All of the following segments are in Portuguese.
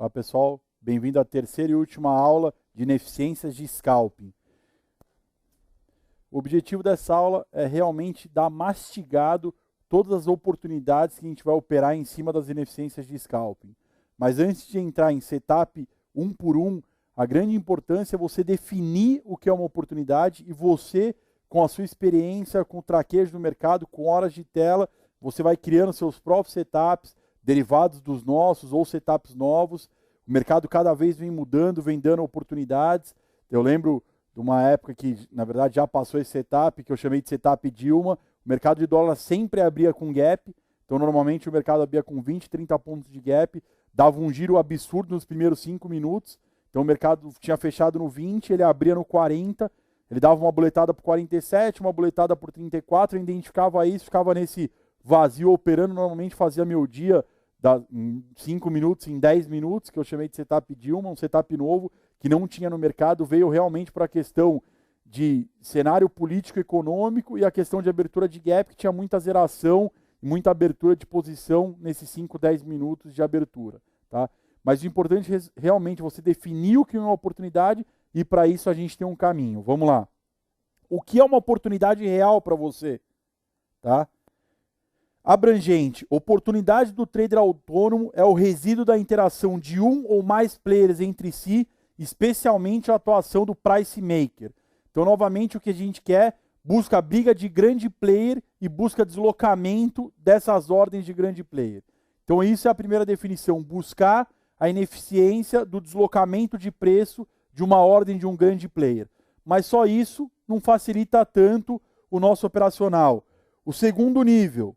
Olá pessoal, bem-vindo à terceira e última aula de ineficiências de scalping. O objetivo dessa aula é realmente dar mastigado todas as oportunidades que a gente vai operar em cima das ineficiências de scalping. Mas antes de entrar em setup um por um, a grande importância é você definir o que é uma oportunidade e você, com a sua experiência, com o traquejo no mercado, com horas de tela, você vai criando seus próprios setups, derivados dos nossos ou setups novos. O mercado cada vez vem mudando, vem dando oportunidades. Eu lembro de uma época que, na verdade, já passou esse setup, que eu chamei de setup Dilma. O mercado de dólar sempre abria com gap. Então, normalmente, o mercado abria com 20, 30 pontos de gap. Dava um giro absurdo nos primeiros 5 minutos. Então, o mercado tinha fechado no 20, ele abria no 40. Ele dava uma boletada por 47, uma boletada por 34. Eu identificava isso, ficava nesse vazio operando. Normalmente, fazia meu dia em 5 minutos, em 10 minutos, que eu chamei de setup Dilma, um setup novo, que não tinha no mercado, veio realmente para a questão de cenário político-econômico e a questão de abertura de gap, que tinha muita zeração e muita abertura de posição nesses 5, 10 minutos de abertura. Tá? Mas o importante é realmente você definir o que é uma oportunidade e para isso a gente tem um caminho. Vamos lá. O que é uma oportunidade real para você? Tá? Abrangente, oportunidade do trader autônomo é o resíduo da interação de um ou mais players entre si, especialmente a atuação do price maker. Então, novamente, o que a gente quer, busca a briga de grande player e busca deslocamento dessas ordens de grande player. Então, isso é a primeira definição, buscar a ineficiência do deslocamento de preço de uma ordem de um grande player. Mas só isso não facilita tanto o nosso operacional. O segundo nível,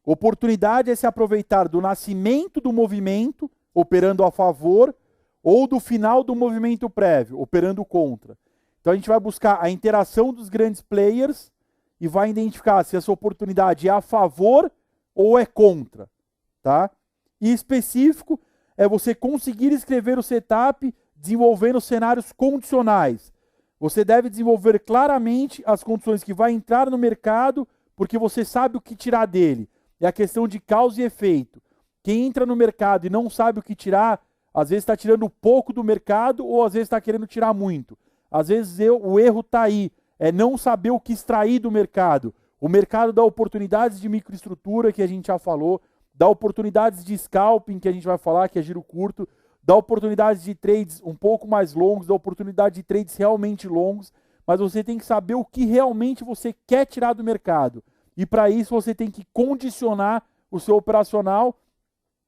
oportunidade é se aproveitar do nascimento do movimento, operando a favor, ou do final do movimento prévio, operando contra. Então a gente vai buscar a interação dos grandes players e vai identificar se essa oportunidade é a favor ou é contra. Tá? E específico é você conseguir escrever o setup desenvolvendo cenários condicionais. Você deve desenvolver claramente as condições que vai entrar no mercado, porque você sabe o que tirar dele. É a questão de causa e efeito. Quem entra no mercado e não sabe o que tirar, às vezes está tirando pouco do mercado ou às vezes está querendo tirar muito. Às vezes o erro está aí, é não saber o que extrair do mercado. O mercado dá oportunidades de microestrutura, que a gente já falou, dá oportunidades de scalping, que a gente vai falar, que é giro curto, dá oportunidades de trades um pouco mais longos, dá oportunidade de trades realmente longos, mas você tem que saber o que realmente você quer tirar do mercado. E para isso você tem que condicionar o seu operacional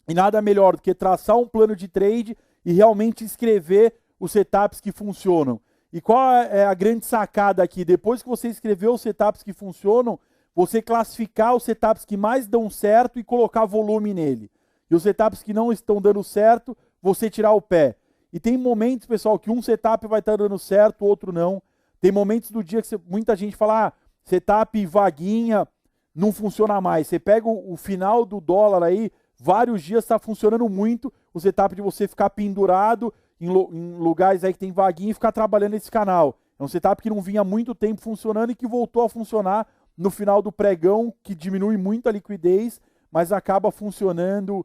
e nada melhor do que traçar um plano de trade e realmente escrever os setups que funcionam. E qual é a grande sacada aqui? Depois que você escreveu os setups que funcionam, você classificar os setups que mais dão certo e colocar volume nele. E os setups que não estão dando certo, você tirar o pé. E tem momentos, pessoal, que um setup vai estar dando certo, o outro não. Tem momentos do dia que muita gente fala, setup vaguinha, não funciona mais. Você pega o final do dólar aí, vários dias está funcionando muito o setup de você ficar pendurado em lugares aí que tem vaguinha e ficar trabalhando nesse canal. É um setup que não vinha há muito tempo funcionando e que voltou a funcionar no final do pregão, que diminui muito a liquidez, mas acaba funcionando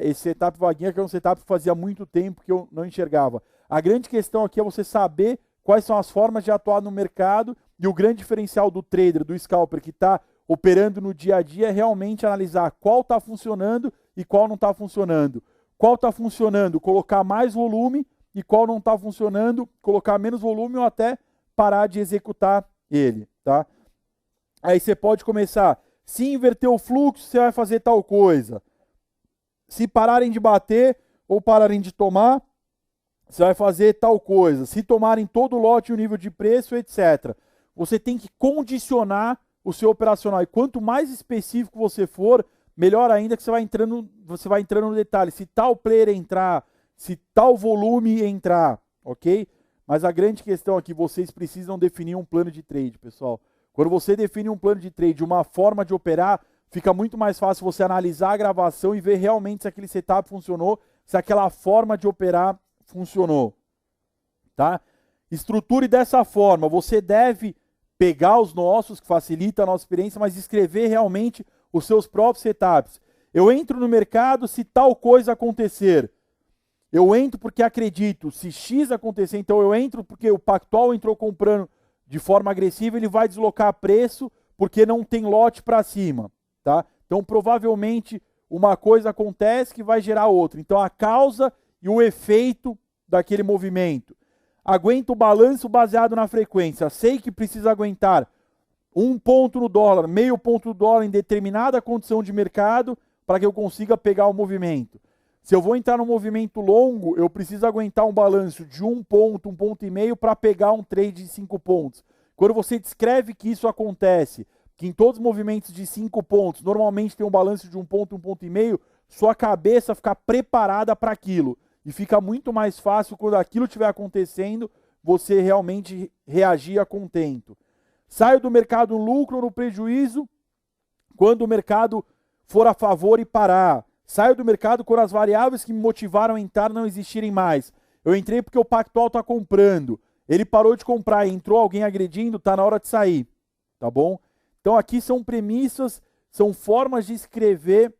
esse setup vaguinha, que é um setup que fazia muito tempo que eu não enxergava. A grande questão aqui é você saber quais são as formas de atuar no mercado e o grande diferencial do trader, do scalper que está operando no dia a dia é realmente analisar qual está funcionando e qual não está funcionando. Qual está funcionando, colocar mais volume e qual não está funcionando, colocar menos volume ou até parar de executar ele. Tá? Aí você pode começar, se inverter o fluxo, você vai fazer tal coisa. Se pararem de bater ou pararem de tomar, você vai fazer tal coisa. Se tomarem todo o lote e o nível de preço, etc. Você tem que condicionar o seu operacional. E quanto mais específico você for, melhor ainda que você vai entrando no detalhe. Se tal player entrar, se tal volume entrar, ok? Mas a grande questão aqui, vocês precisam definir um plano de trade, pessoal. Quando você define um plano de trade, uma forma de operar, fica muito mais fácil você analisar a gravação e ver realmente se aquele setup funcionou, se aquela forma de operar funcionou. Tá? Estruture dessa forma. Você deve pegar os nossos, que facilita a nossa experiência, mas escrever realmente os seus próprios setups. Eu entro no mercado se tal coisa acontecer. Eu entro porque acredito. Se X acontecer, então eu entro porque o Pactual entrou comprando de forma agressiva, ele vai deslocar preço porque não tem lote para cima. Tá? Então, provavelmente, uma coisa acontece que vai gerar outra. Então, a causa e o efeito daquele movimento. Aguento o balanço baseado na frequência. Sei que precisa aguentar 1 ponto no dólar, meio ponto no dólar em determinada condição de mercado para que eu consiga pegar o movimento. Se eu vou entrar num movimento longo, eu preciso aguentar um balanço de 1 ponto, 1,5 ponto para pegar um trade de 5 pontos. Quando você descreve que isso acontece, que em todos os movimentos de 5 pontos, normalmente tem um balanço de 1 ponto, 1,5 ponto, sua cabeça fica preparada para aquilo. E fica muito mais fácil quando aquilo estiver acontecendo, você realmente reagir a contento. Saio do mercado no lucro ou no prejuízo quando o mercado for a favor e parar. Saio do mercado quando as variáveis que me motivaram a entrar não existirem mais. Eu entrei porque o Pactual está comprando. Ele parou de comprar e entrou alguém agredindo, está na hora de sair. Tá bom? Então aqui são premissas, são formas de escrever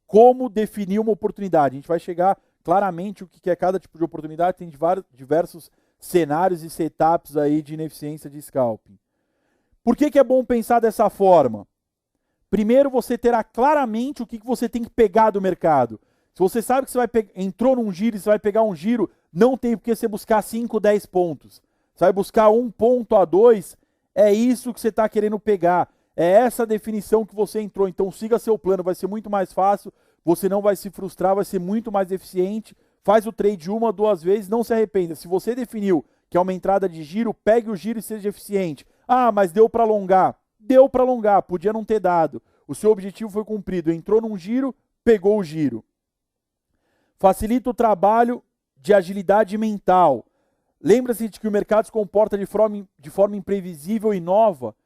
como definir uma oportunidade. A gente vai chegar claramente o que é cada tipo de oportunidade, tem diversos cenários e setups aí de ineficiência de scalping. Por que é bom pensar dessa forma? Primeiro, você terá claramente o que você tem que pegar do mercado. Se você sabe que você entrou num giro e você vai pegar um giro, não tem por que você buscar 5, 10 pontos. Você vai buscar 1 ponto a 2, é isso que você está querendo pegar. É essa definição que você entrou. Então siga seu plano, vai ser muito mais fácil, você não vai se frustrar, vai ser muito mais eficiente. Faz o trade 1, 2 vezes, não se arrependa. Se você definiu que é uma entrada de giro, pegue o giro e seja eficiente. Ah, mas deu para alongar. Deu para alongar, podia não ter dado. O seu objetivo foi cumprido. Entrou num giro, pegou o giro. Facilita o trabalho de agilidade mental. Lembra-se de que o mercado se comporta de forma imprevisível e nova.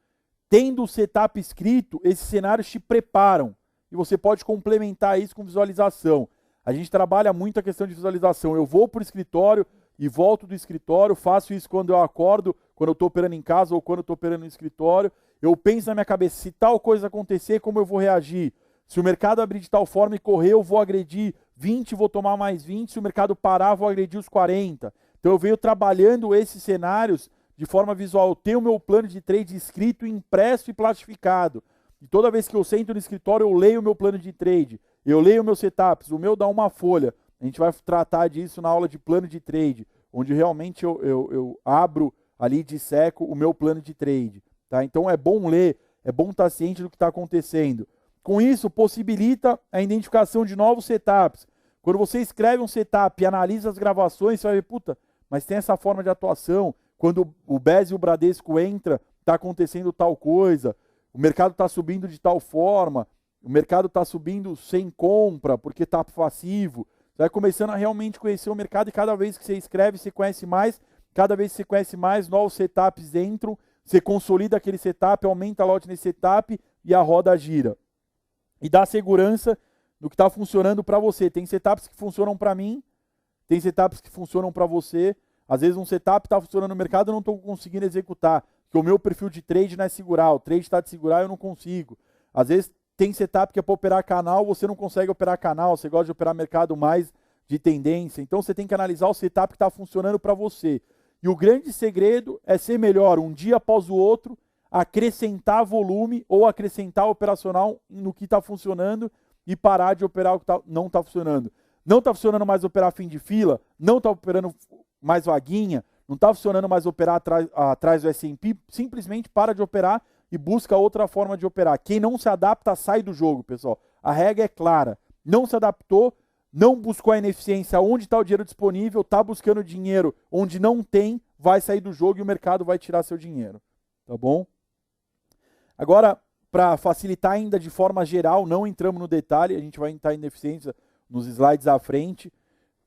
Tendo o setup escrito, esses cenários te preparam. E você pode complementar isso com visualização. A gente trabalha muito a questão de visualização. Eu vou para o escritório e volto do escritório, faço isso quando eu acordo, quando eu estou operando em casa ou quando eu estou operando no escritório. Eu penso na minha cabeça, se tal coisa acontecer, como eu vou reagir? Se o mercado abrir de tal forma e correr, eu vou agredir 20, vou tomar mais 20. Se o mercado parar, vou agredir os 40. Então eu venho trabalhando esses cenários de forma visual. Eu tenho o meu plano de trade escrito, impresso e plastificado. E toda vez que eu sento no escritório, eu leio o meu plano de trade. Eu leio meus setups, o meu dá uma folha. A gente vai tratar disso na aula de plano de trade, onde realmente eu abro ali, disseco o meu plano de trade. Tá? Então é bom ler, é bom estar ciente do que está acontecendo. Com isso, possibilita a identificação de novos setups. Quando você escreve um setup e analisa as gravações, você vai ver, puta, mas tem essa forma de atuação. Quando o BES e o Bradesco entra, está acontecendo tal coisa. O mercado está subindo de tal forma. O mercado está subindo sem compra, porque está passivo. Você vai começando a realmente conhecer o mercado e cada vez que você escreve, você conhece mais. Cada vez que você conhece mais, novos setups entram. Você consolida aquele setup, aumenta a lote nesse setup e a roda gira. E dá segurança do que está funcionando para você. Tem setups que funcionam para mim, tem setups que funcionam para você. Às vezes um setup está funcionando no mercado e eu não estou conseguindo executar, porque o meu perfil de trade não é segurar, o trade está de segurar e eu não consigo. Às vezes tem setup que é para operar canal, você não consegue operar canal, você gosta de operar mercado mais de tendência. Então você tem que analisar o setup que está funcionando para você. E o grande segredo é ser melhor um dia após o outro, acrescentar volume ou acrescentar operacional no que está funcionando e parar de operar o que não está funcionando. Não está funcionando mais operar fim de fila, não está operando mais vaguinha, não está funcionando mais operar atrás do S&P, simplesmente para de operar e busca outra forma de operar. Quem não se adapta, sai do jogo, pessoal. A regra é clara. Não se adaptou, não buscou a ineficiência onde está o dinheiro disponível, está buscando dinheiro onde não tem, vai sair do jogo e o mercado vai tirar seu dinheiro. Tá bom? Agora, para facilitar ainda de forma geral, não entramos no detalhe, a gente vai entrar em ineficiência nos slides à frente.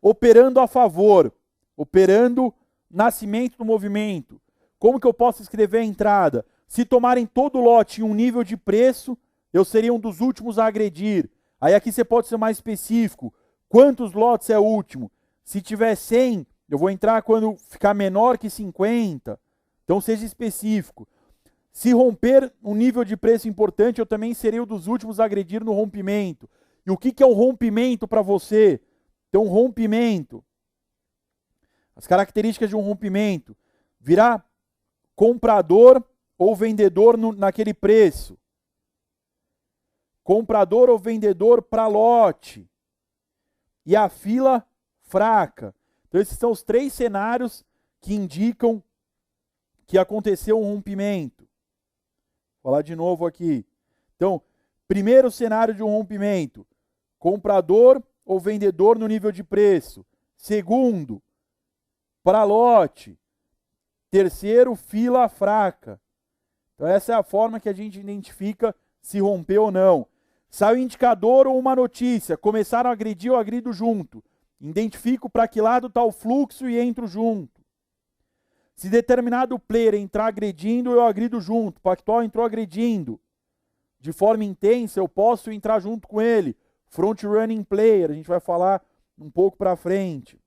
Operando a favor, operando nascimento do movimento. Como que eu posso escrever a entrada? Se tomarem todo o lote em um nível de preço, eu seria um dos últimos a agredir. Aí aqui você pode ser mais específico. Quantos lotes é o último? Se tiver 100, eu vou entrar quando ficar menor que 50. Então seja específico. Se romper um nível de preço importante, eu também serei um dos últimos a agredir no rompimento. E o que é um rompimento para você? Então, um rompimento. As características de um rompimento. Virar comprador ou vendedor naquele preço. Comprador ou vendedor para lote. E a fila fraca. Então, esses são os 3 cenários que indicam que aconteceu um rompimento. Vou falar de novo aqui. Então, primeiro cenário de um rompimento. Comprador ou vendedor no nível de preço. Segundo, para lote. Terceiro, fila fraca. Então, essa é a forma que a gente identifica se rompeu ou não. Sai o indicador ou uma notícia. Começaram a agredir, eu agrido junto. Identifico para que lado está o fluxo e entro junto. Se determinado player entrar agredindo, eu agrido junto. Pactual entrou agredindo. De forma intensa, eu posso entrar junto com ele. Front running player, a gente vai falar um pouco para frente.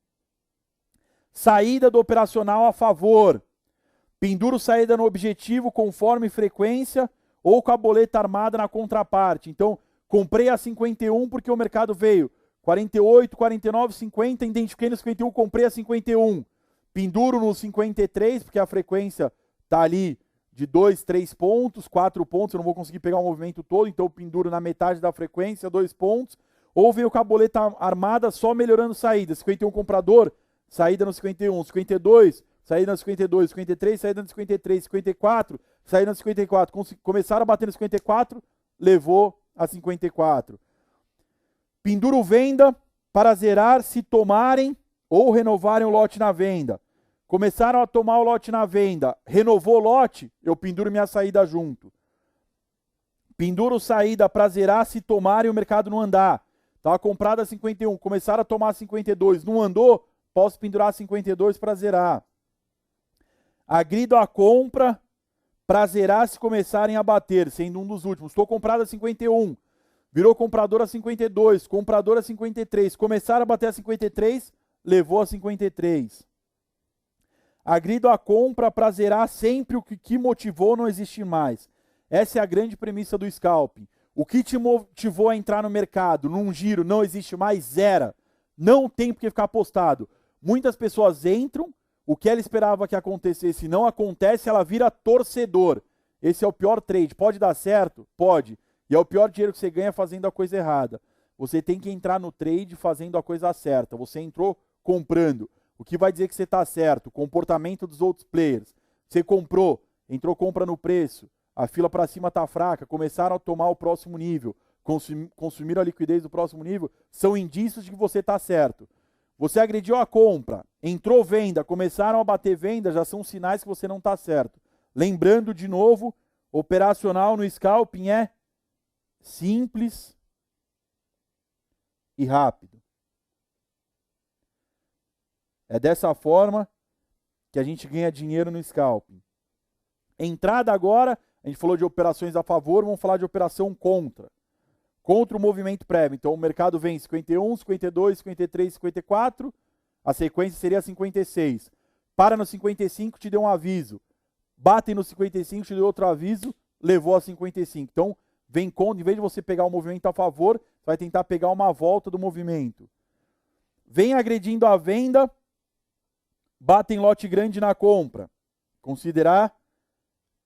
Saída do operacional a favor. Penduro saída no objetivo conforme frequência ou com a boleta armada na contraparte. Então, comprei a 51 porque o mercado veio 48, 49, 50, identifiquei no 51, comprei a 51. Penduro no 53, porque a frequência está ali de 2, 3 pontos, 4 pontos, eu não vou conseguir pegar o movimento todo, então eu penduro na metade da frequência, 2 pontos. Ou veio com a boleta armada só melhorando saída. 51 comprador, saída no 51. 52, saída no 52. 53, saída no 53. 54, saída no 54. Começaram a bater no 54, levou a 54. Penduro venda para zerar se tomarem ou renovarem o lote na venda. Começaram a tomar o lote na venda, renovou o lote, eu penduro minha saída junto. Penduro saída para zerar se tomarem o mercado não andar. Estava comprada a 51, começaram a tomar a 52, não andou, posso pendurar a 52 para zerar. Agrido a compra para zerar se começarem a bater, sendo um dos últimos. Estou comprado a 51, virou comprador a 52, comprador a 53, começaram a bater a 53, levou a 53. Agrido a compra para zerar sempre o que motivou não existir mais. Essa é a grande premissa do scalping. O que te motivou a entrar no mercado, num giro, não existe mais, zera. Não tem por que ficar apostado. Muitas pessoas entram, o que ela esperava que acontecesse não acontece, ela vira torcedor. Esse é o pior trade. Pode dar certo? Pode. E é o pior dinheiro que você ganha fazendo a coisa errada. Você tem que entrar no trade fazendo a coisa certa. Você entrou comprando. O que vai dizer que você está certo? O comportamento dos outros players. Você comprou, entrou compra no preço. A fila para cima está fraca, começaram a tomar o próximo nível, consumiram a liquidez do próximo nível, são indícios de que você está certo. Você agrediu a compra, entrou venda, começaram a bater venda, já são sinais que você não está certo. Lembrando de novo, operacional no scalping é simples e rápido. É dessa forma que a gente ganha dinheiro no scalping. Entrada agora, a gente falou de operações a favor, vamos falar de operação contra. Contra o movimento prévio. Então o mercado vem 51, 52, 53, 54, a sequência seria 56. Para no 55, te deu um aviso. Batem no 55, te deu outro aviso, levou a 55. Então vem contra, em vez de você pegar o movimento a favor, você vai tentar pegar uma volta do movimento. Vem agredindo a venda, batem lote grande na compra. Considerar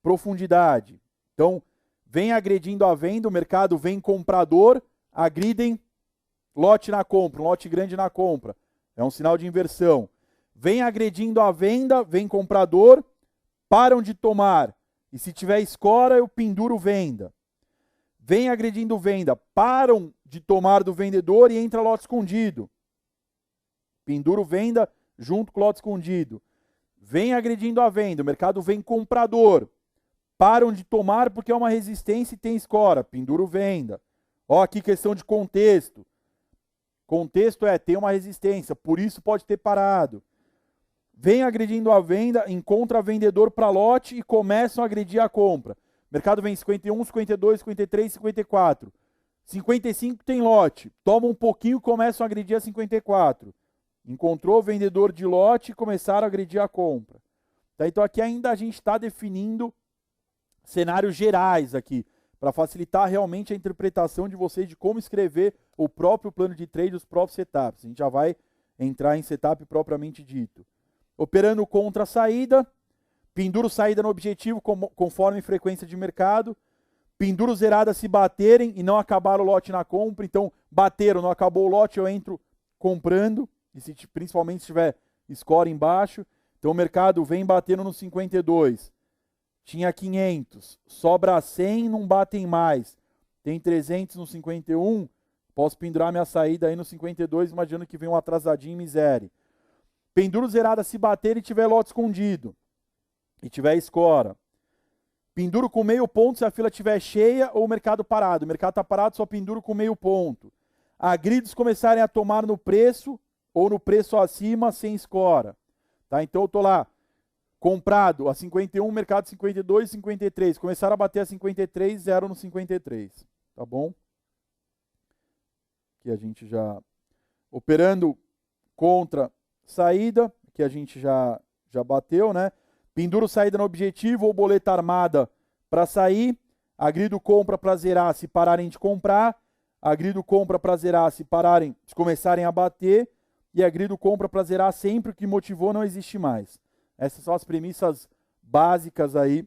profundidade. Então, vem agredindo a venda, o mercado vem comprador, agridem lote na compra, um lote grande na compra. É um sinal de inversão. Vem agredindo a venda, vem comprador, param de tomar. E se tiver escora, eu penduro venda. Vem agredindo venda, param de tomar do vendedor e entra lote escondido. Penduro venda junto com lote escondido. Vem agredindo a venda, o mercado vem comprador. Param de tomar porque é uma resistência e tem escora. Penduro venda. Ó, aqui questão de contexto. Contexto é, tem uma resistência, por isso pode ter parado. Vem agredindo a venda, encontra vendedor para lote e começam a agredir a compra. Mercado vem 51, 52, 53, 54. 55 tem lote. Toma um pouquinho e começam a agredir a 54. Encontrou vendedor de lote e começaram a agredir a compra. Tá? Então aqui ainda a gente está definindo cenários gerais aqui, para facilitar realmente a interpretação de vocês de como escrever o próprio plano de trade, os próprios setups. A gente já vai entrar em setup propriamente dito. Operando contra a saída, penduro saída no objetivo conforme frequência de mercado, penduro zerada se baterem e não acabar o lote na compra, então bateram, não acabou o lote, eu entro comprando, e principalmente se tiver score embaixo, então o mercado vem batendo no 52, tinha 500, sobra 100, não batem mais, tem 300 no 51, posso pendurar minha saída aí no 52, imaginando que vem um atrasadinho em miséria. Penduro zerada se bater e tiver lote escondido, e tiver escora. Penduro com meio ponto se a fila estiver cheia ou o mercado parado. O mercado está parado, só penduro com meio ponto. Agridos começarem a tomar no preço ou no preço acima sem escora. Tá? Então eu estou lá, comprado a 51, mercado 52, 53. Começaram a bater a 53, zero no 53. Tá bom? Aqui a gente já... Operando contra saída, que a gente já bateu, né? Penduro saída no objetivo ou boleta armada para sair. Agrido compra para zerar se pararem de comprar. Agrido compra para zerar se começarem a bater. E agrido compra para zerar sempre o que motivou não existe mais. Essas são as premissas básicas aí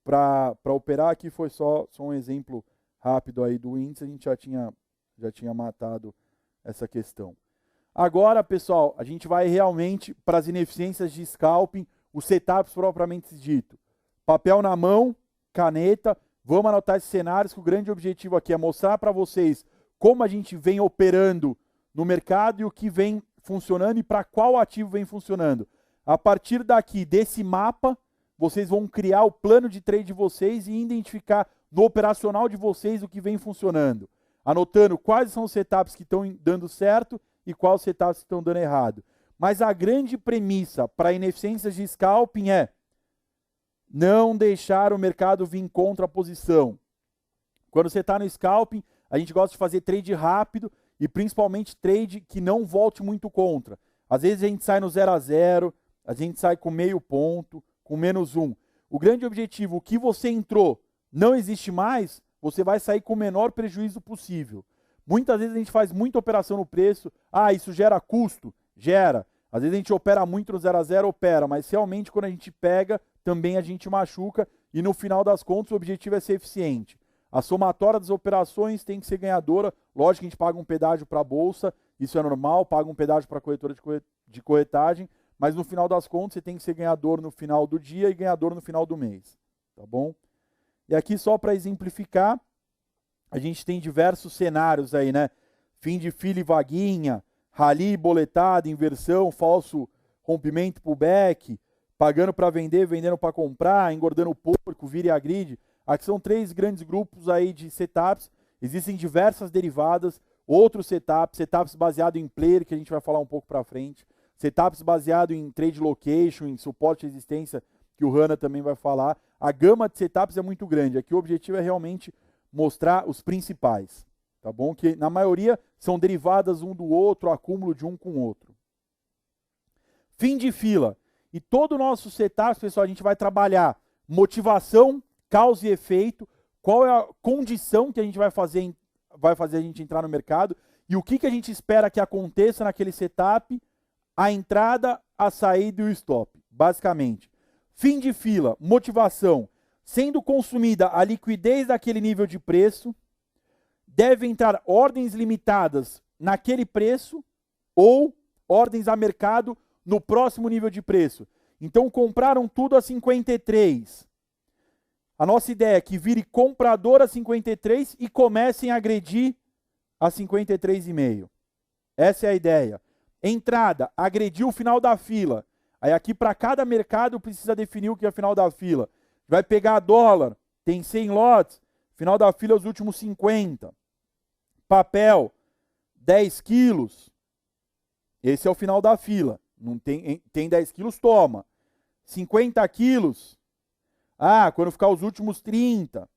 para operar. Aqui foi só um exemplo rápido aí do índice. A gente já tinha matado essa questão. Agora, pessoal, a gente vai realmente para as ineficiências de scalping, os setups propriamente dito. Papel na mão, caneta, vamos anotar esses cenários, que o grande objetivo aqui é mostrar para vocês como a gente vem operando no mercado e o que vem funcionando e para qual ativo vem funcionando. A partir daqui, desse mapa, vocês vão criar o plano de trade de vocês e identificar no operacional de vocês o que vem funcionando. Anotando quais são os setups que estão dando certo e quais setups que estão dando errado. Mas a grande premissa para ineficiências de scalping é não deixar o mercado vir contra a posição. Quando você está no scalping, a gente gosta de fazer trade rápido e principalmente trade que não volte muito contra. Às vezes a gente sai no 0 a 0, a gente sai com meio ponto, com -1. O grande objetivo, o que você entrou não existe mais, você vai sair com o menor prejuízo possível. Muitas vezes a gente faz muita operação no preço, isso gera custo. Gera. Às vezes a gente opera muito no 0 a 0, opera, mas realmente quando a gente pega, também a gente machuca e no final das contas o objetivo é ser eficiente. A somatória das operações tem que ser ganhadora. Lógico que a gente paga um pedágio para a bolsa, isso é normal, paga um pedágio para a corretora de corretagem, mas no final das contas você tem que ser ganhador no final do dia e ganhador no final do mês. Tá bom? E aqui só para exemplificar, a gente tem diversos cenários aí, né? Fim de fila e vaguinha, rally, boletada, inversão, falso rompimento, pullback, pagando para vender, vendendo para comprar, engordando o porco, vira e agride. Aqui são 3 grandes grupos aí de setups. Existem diversas derivadas, outros setups baseados em player, que a gente vai falar um pouco para frente, setups baseados em trade location, em suporte e resistência, que o Hanna também vai falar. A gama de setups é muito grande. Aqui o objetivo é realmente mostrar os principais. Tá bom? Que na maioria são derivadas um do outro, acúmulo de um com o outro. Fim de fila. E todo o nosso setup, pessoal, a gente vai trabalhar motivação, causa e efeito, qual é a condição que a gente vai fazer a gente entrar no mercado e o que a gente espera que aconteça naquele setup, a entrada, a saída e o stop, basicamente. Fim de fila, motivação, sendo consumida a liquidez daquele nível de preço, deve entrar ordens limitadas naquele preço ou ordens a mercado no próximo nível de preço. Então compraram tudo a 53. A nossa ideia é que vire comprador a 53 e comecem a agredir a 53,5. Essa é a ideia. Entrada, agredir o final da fila. Aí aqui para cada mercado precisa definir o que é o final da fila. Vai pegar dólar, tem 100 lotes, final da fila os últimos 50. Papel, 10 quilos. Esse é o final da fila. Não tem 10 quilos, toma. 50 quilos. Quando ficar os últimos 30.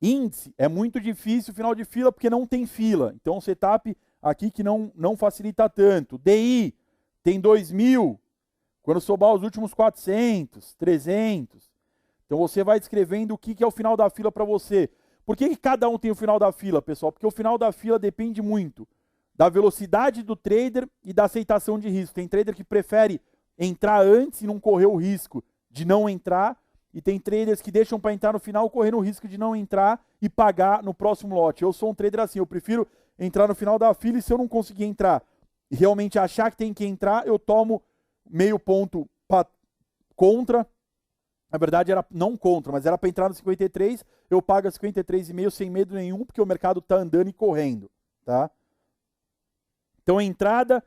Índice, é muito difícil o final de fila porque não tem fila. Então, um setup aqui que não facilita tanto. DI, tem 2.000. Quando sobrar os últimos 400, 300. Então você vai descrevendo o que é o final da fila para você. Por que cada um tem o final da fila, pessoal? Porque o final da fila depende muito da velocidade do trader e da aceitação de risco. Tem trader que prefere entrar antes e não correr o risco de não entrar, e tem traders que deixam para entrar no final correndo o risco de não entrar e pagar no próximo lote. Eu sou um trader assim, eu prefiro entrar no final da fila, e se eu não conseguir entrar e realmente achar que tem que entrar, eu tomo meio ponto contra. Na verdade era não contra, mas era para entrar no 53, eu pago a 53,5 sem medo nenhum, porque o mercado está andando e correndo, tá? Então entrada,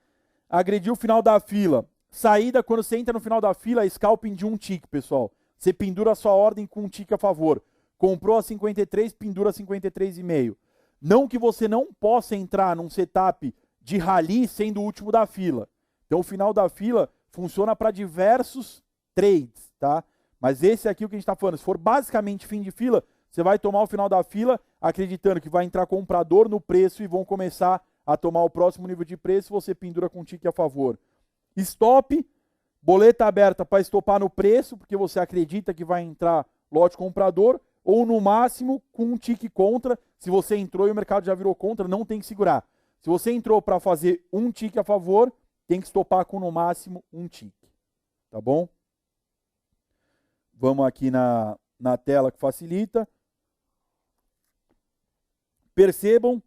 agrediu o final da fila. Saída, quando você entra no final da fila, scalping de um tick, pessoal. Você pendura a sua ordem com um tick a favor. Comprou a 53, pendura a 53,5. Não que você não possa entrar num setup de rally sendo o último da fila. Então o final da fila funciona para diversos trades, tá? Mas esse aqui é o que a gente está falando. Se for basicamente fim de fila, você vai tomar o final da fila acreditando que vai entrar comprador no preço e vão começar a tomar o próximo nível de preço, você pendura com um tique a favor. Stop, boleta aberta para estopar no preço, porque você acredita que vai entrar lote comprador, ou no máximo com um tique contra. Se você entrou e o mercado já virou contra, não tem que segurar. Se você entrou para fazer um tique a favor, tem que estopar com no máximo um tique. Tá bom? Vamos aqui na tela que facilita. Percebam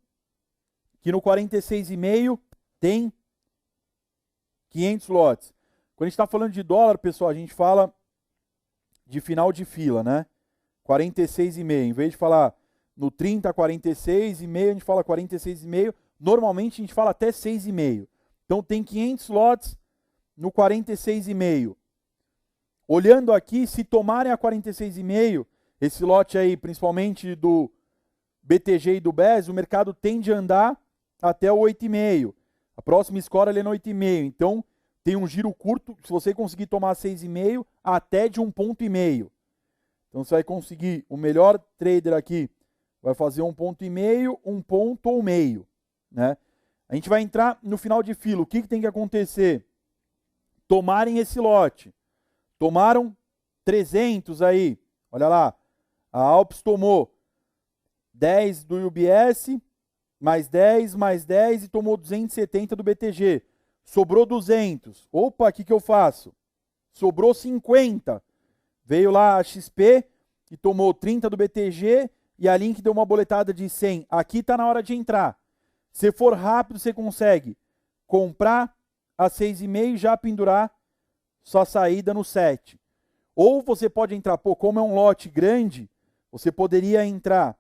que no 46,5 tem 500 lotes. Quando a gente está falando de dólar, pessoal, a gente fala de final de fila, né? 46,5. Em vez de falar no 30, 46,5, a gente fala 46,5. Normalmente a gente fala até 6,5. Então tem 500 lotes no 46,5. Olhando aqui, se tomarem a 46,5, esse lote aí, principalmente do BTG e do BES, o mercado tende a andar até o 8,5. A próxima score ali é no 8,5. Então, tem um giro curto, se você conseguir tomar 6,5, até de 1,5 ponto. Então, você vai conseguir, o melhor trader aqui vai fazer 1,5, 1 ponto ou meio, né? A gente vai entrar no final de fila. O que tem que acontecer? Tomarem esse lote. Tomaram 300 aí. Olha lá. A Alps tomou 10 do UBS, mais 10 e tomou 270 do BTG. Sobrou 200. Opa, o que eu faço? Sobrou 50. Veio lá a XP e tomou 30 do BTG e a Link deu uma boletada de 100. Aqui está na hora de entrar. Se for rápido, você consegue comprar a 6,5 e já pendurar sua saída no 7. Ou você pode entrar, como é um lote grande, você poderia entrar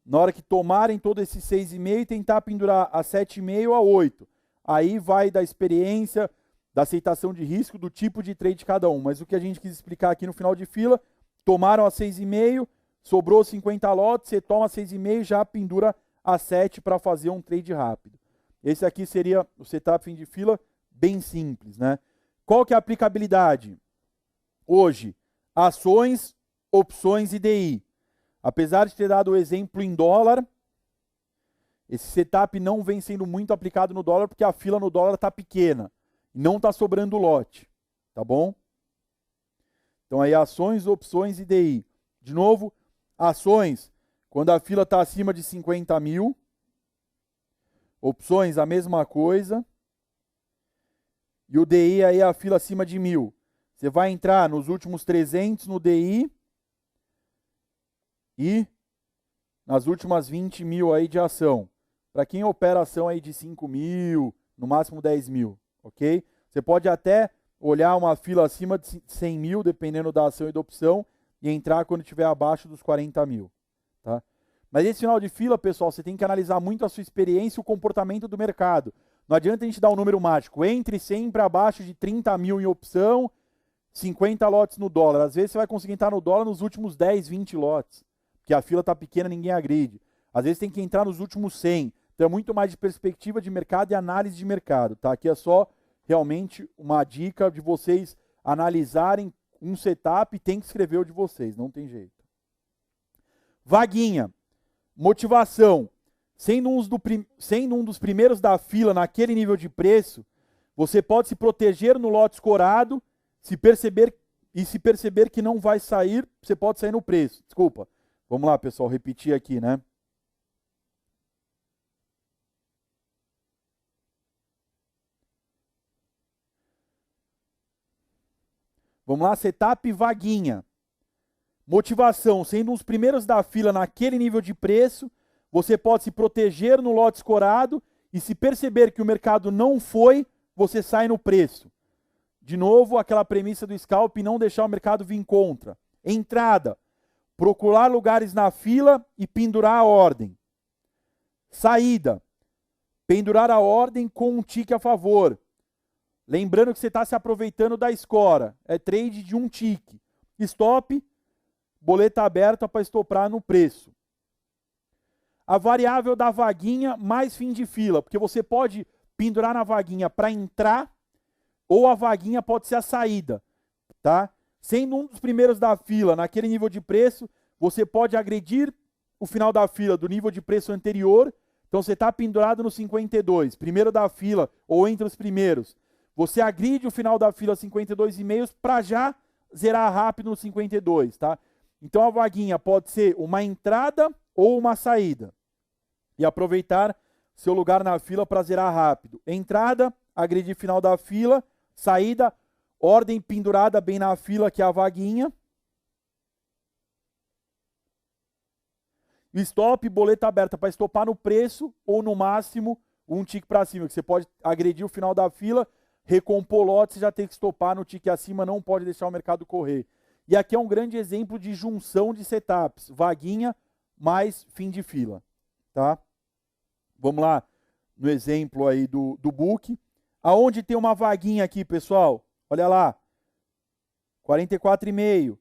na hora que tomarem todo esse 6,5 e tentar pendurar a 7,5 ou a 8. Aí vai da experiência, da aceitação de risco, do tipo de trade de cada um. Mas o que a gente quis explicar aqui no final de fila, tomaram a 6,5, sobrou 50 lotes, você toma 6,5 e já pendura a 7 para fazer um trade rápido. Esse aqui seria o setup fim de fila, bem simples, né? Qual que é a aplicabilidade? Hoje, ações, opções e DI. Apesar de ter dado o exemplo em dólar, esse setup não vem sendo muito aplicado no dólar, porque a fila no dólar está pequena. Não está sobrando lote. Tá bom? Então aí ações, opções e DI. De novo, ações, quando a fila está acima de 50 mil. Opções, a mesma coisa. E o DI aí é a fila acima de 1.000. Você vai entrar nos últimos 300 no DI e nas últimas 20 mil aí de ação. Para quem opera ação aí de 5 mil, no máximo 10 mil, ok? Você pode até olhar uma fila acima de 100 mil, dependendo da ação e da opção, e entrar quando estiver abaixo dos 40 mil. Tá? Mas esse final de fila, pessoal, você tem que analisar muito a sua experiência e o comportamento do mercado. Não adianta a gente dar um número mágico. Entre sempre abaixo de 30 mil em opção, 50 lotes no dólar. Às vezes você vai conseguir entrar no dólar nos últimos 10, 20 lotes. Porque a fila está pequena, ninguém agride. Às vezes tem que entrar nos últimos 100. Então é muito mais de perspectiva de mercado e análise de mercado. Tá? Aqui é só realmente uma dica de vocês analisarem um setup e tem que escrever o de vocês. Não tem jeito. Vaguinha. Motivação. Sendo um dos primeiros da fila naquele nível de preço, você pode se proteger no lote escorado se perceber e se perceber que não vai sair, você pode sair no preço. Desculpa. Vamos lá, pessoal, repetir aqui, né? Vamos lá, setup vaguinha. Motivação, sendo os primeiros da fila naquele nível de preço, você pode se proteger no lote escorado e se perceber que o mercado não foi, você sai no preço. De novo, aquela premissa do scalp, não deixar o mercado vir contra. Entrada, procurar lugares na fila e pendurar a ordem. Saída, pendurar a ordem com um tique a favor. Lembrando que você está se aproveitando da escora. É trade de um tique. Stop, boleta aberta para estoprar no preço. A variável da vaguinha mais fim de fila, porque você pode pendurar na vaguinha para entrar ou a vaguinha pode ser a saída, tá? Sendo um dos primeiros da fila naquele nível de preço, você pode agredir o final da fila do nível de preço anterior. Então você está pendurado no 52, primeiro da fila ou entre os primeiros. Você agride o final da fila 52,5 para já zerar rápido no 52, tá? Então a vaguinha pode ser uma entrada ou uma saída. E aproveitar seu lugar na fila para zerar rápido. Entrada, agredir final da fila. Saída, ordem pendurada bem na fila, que é a vaguinha. Stop, boleta aberta para estopar no preço ou no máximo um tique para cima, que você pode agredir o final da fila, recompor lote, você já tem que estopar no tique acima, não pode deixar o mercado correr. E aqui é um grande exemplo de junção de setups, vaguinha mais fim de fila, tá? Vamos lá no exemplo aí do book. Aonde tem uma vaguinha aqui, pessoal? Olha lá, 44,5,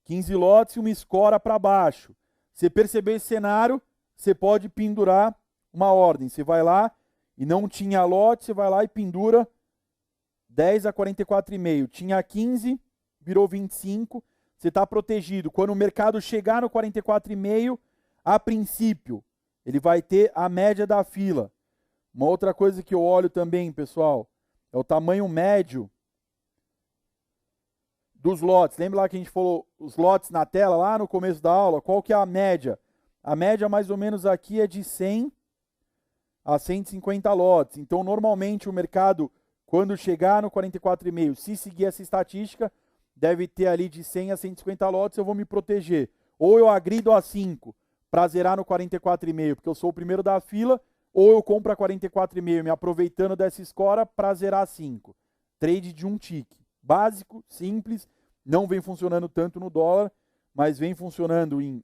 15 lotes e uma escora para baixo. Você perceber esse cenário, você pode pendurar uma ordem. Você vai lá e não tinha lote, você vai lá e pendura 10 a 44,5. Tinha 15, virou 25, você está protegido. Quando o mercado chegar no 44,5, a princípio, ele vai ter a média da fila. Uma outra coisa que eu olho também, pessoal, é o tamanho médio dos lotes. Lembra lá que a gente falou os lotes na tela, lá no começo da aula? Qual que é a média? A média mais ou menos aqui é de 100 a 150 lotes. Então, normalmente, o mercado, quando chegar no 44,5, se seguir essa estatística, deve ter ali de 100 a 150 lotes, eu vou me proteger. Ou eu agrido a 5 para zerar no 44,5, porque eu sou o primeiro da fila, ou eu compro a 44,5, me aproveitando dessa escora para zerar a 5. Trade de um tique. Básico, simples, não vem funcionando tanto no dólar, mas vem funcionando em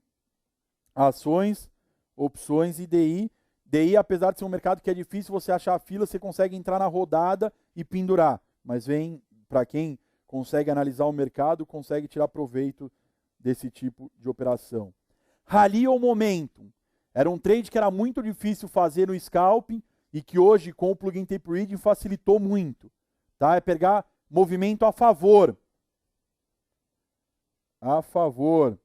ações, opções e DI. DI, apesar de ser um mercado que é difícil você achar a fila, você consegue entrar na rodada e pendurar. Mas vem, para quem consegue analisar o mercado, consegue tirar proveito desse tipo de operação. Rally ou Momentum. Era um trade que era muito difícil fazer no scalping e que hoje, com o plugin Tape Reading, facilitou muito. Tá? É pegar movimento a favor. A favor.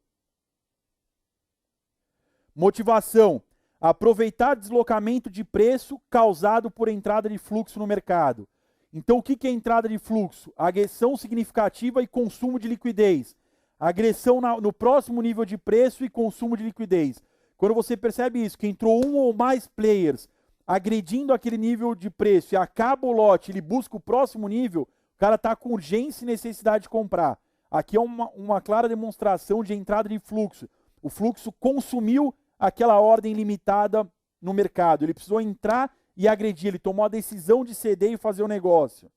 Motivação. Aproveitar deslocamento de preço causado por entrada de fluxo no mercado. Então, o que é entrada de fluxo? Agressão significativa e consumo de liquidez. Agressão no próximo nível de preço e consumo de liquidez. Quando você percebe isso, que entrou um ou mais players agredindo aquele nível de preço e acaba o lote, ele busca o próximo nível, o cara está com urgência e necessidade de comprar. Aqui é uma clara demonstração de entrada de fluxo. O fluxo consumiu aquela ordem limitada no mercado. Ele precisou entrar e agredir. Ele tomou a decisão de ceder e fazer o negócio.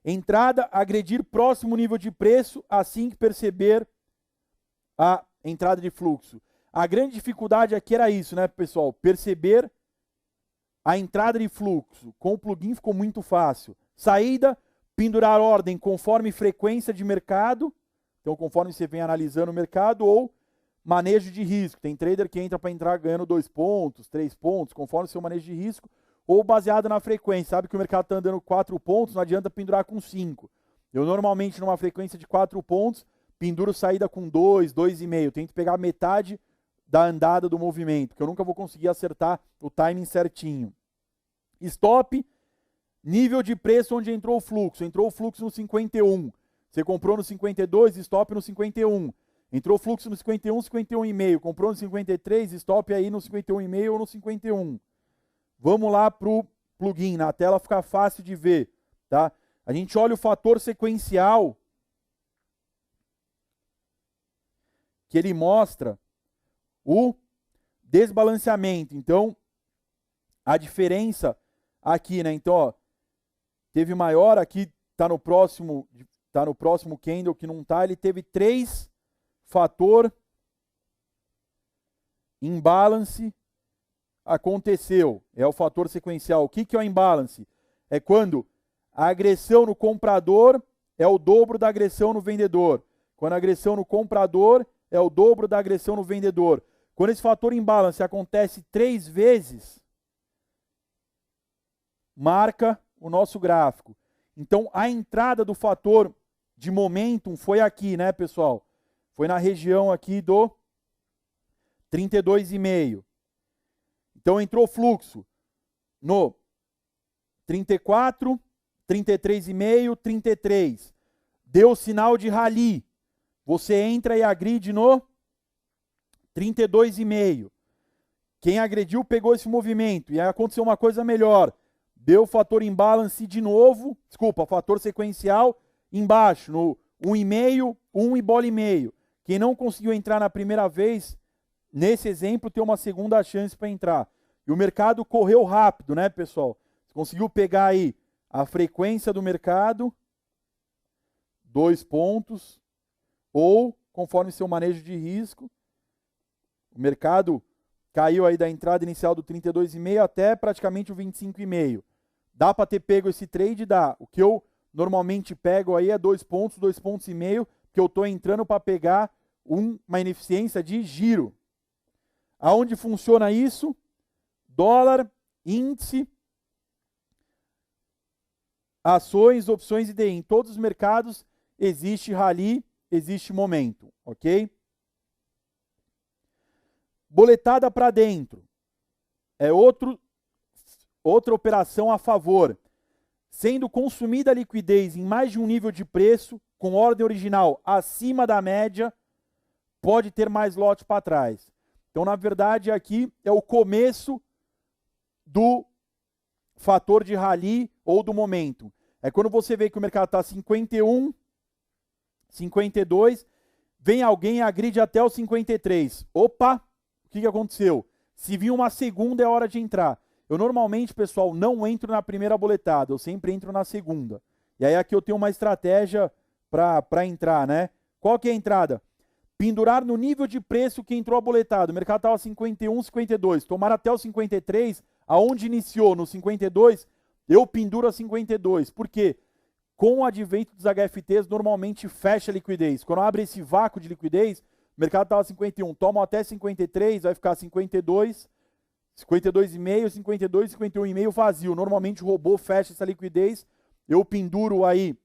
Entrada, agredir próximo nível de preço assim que perceber a entrada de fluxo. A grande dificuldade aqui era isso, né, pessoal? Perceber a entrada de fluxo. Com o plugin ficou muito fácil. Saída, pendurar ordem conforme frequência de mercado. Então, conforme você vem analisando o mercado, ou manejo de risco. Tem trader que entra para entrar ganhando 2 pontos, 3 pontos, conforme o seu manejo de risco, ou baseado na frequência. Sabe que o mercado está andando 4 pontos, não adianta pendurar com 5. Eu normalmente, numa frequência de 4 pontos, penduro saída com 2, 2,5. Tento pegar metade da andada do movimento, porque eu nunca vou conseguir acertar o timing certinho. Stop, nível de preço onde entrou o fluxo. Entrou o fluxo no 51. Você comprou no 52, stop no 51. Entrou fluxo no 51, 51,5. Comprou no 53, stop aí no 51,5 ou no 51. Vamos lá para o plugin, na tela fica fácil de ver. Tá? A gente olha o fator sequencial, que ele mostra o desbalanceamento. Então, a diferença aqui, né? Então, ó, teve maior, aqui está no próximo candle que não está, ele teve 3 fator imbalance aconteceu. É o fator sequencial. O que é o imbalance? É quando a agressão no comprador é o dobro da agressão no vendedor. Quando a agressão no comprador é o dobro da agressão no vendedor. Quando esse fator imbalance acontece 3 vezes, marca o nosso gráfico. Então, a entrada do fator de momentum foi aqui, né, pessoal? Foi na região aqui do 32,5. Então, entrou fluxo no 34, 33,5, 33. Deu sinal de rally. Você entra e agride no 32,5. Quem agrediu pegou esse movimento. E aí aconteceu uma coisa melhor. Deu fator imbalance de novo. Desculpa, fator sequencial embaixo, no 1,5, 1 e bola e meio. Quem não conseguiu entrar na primeira vez, nesse exemplo, tem uma segunda chance para entrar. E o mercado correu rápido, né, pessoal? Você conseguiu pegar aí a frequência do mercado, 2 pontos, ou, conforme seu manejo de risco, o mercado caiu aí da entrada inicial do 32,5 até praticamente o 25,5. Dá para ter pego esse trade? Dá. O que eu normalmente pego aí é 2 pontos, 2 pontos e meio, que eu estou entrando para pegar uma ineficiência de giro. Aonde funciona isso? Dólar, índice, ações, opções e DI. Em todos os mercados existe rally, existe momento, ok? Boletada para dentro. É outra operação a favor. Sendo consumida a liquidez em mais de um nível de preço, com ordem original acima da média, pode ter mais lote para trás. Então, na verdade, aqui é o começo do fator de rally ou do momento. É quando você vê que o mercado está 51, 52, vem alguém e agride até o 53. Opa, o que aconteceu? Se vir uma segunda, é hora de entrar. Eu normalmente, pessoal, não entro na primeira boletada, eu sempre entro na segunda. E aí aqui eu tenho uma estratégia para entrar, né? Qual que é a entrada? Pendurar no nível de preço que entrou a boletada. O mercado estava 51, 52. Tomar até o 53, aonde iniciou no 52, eu penduro a 52. Por quê? Com o advento dos HFTs, normalmente fecha a liquidez. Quando abre esse vácuo de liquidez, o mercado estava 51. Toma até 53, vai ficar 52, 52,5, 52, 51,5 vazio. Normalmente o robô fecha essa liquidez. Eu penduro aí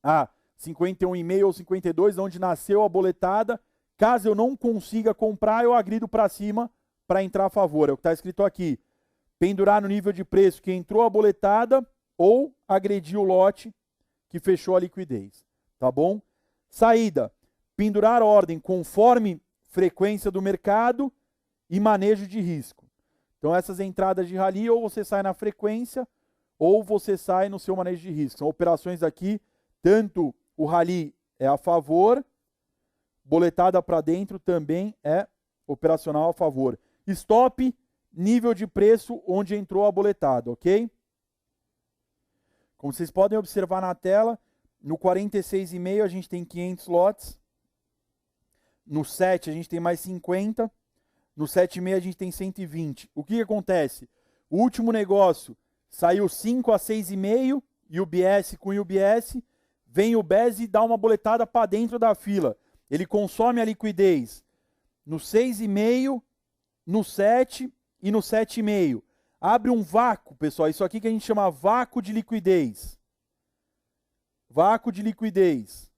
a 51,5 ou 52, onde nasceu a boletada. Caso eu não consiga comprar, eu agrido para cima para entrar a favor. É o que está escrito aqui. Pendurar no nível de preço que entrou a boletada ou agredir o lote que fechou a liquidez. Tá bom? Saída. Pendurar ordem conforme frequência do mercado e manejo de risco. Então essas entradas de rally, ou você sai na frequência, ou você sai no seu manejo de risco. São operações aqui, tanto o rally é a favor, boletada para dentro também é operacional a favor. Stop, nível de preço onde entrou a boletada, ok? Como vocês podem observar na tela, no 46,5 a gente tem 500 lotes, no 7 a gente tem mais 50, no 7,5 a gente tem 120. O que acontece? O último negócio saiu 5 a 6,5, UBS com UBS, vem o BES e dá uma boletada para dentro da fila. Ele consome a liquidez no 6,5, no 7 e no 7,5. Abre um vácuo, pessoal. Isso aqui que a gente chama vácuo de liquidez. Vácuo de liquidez.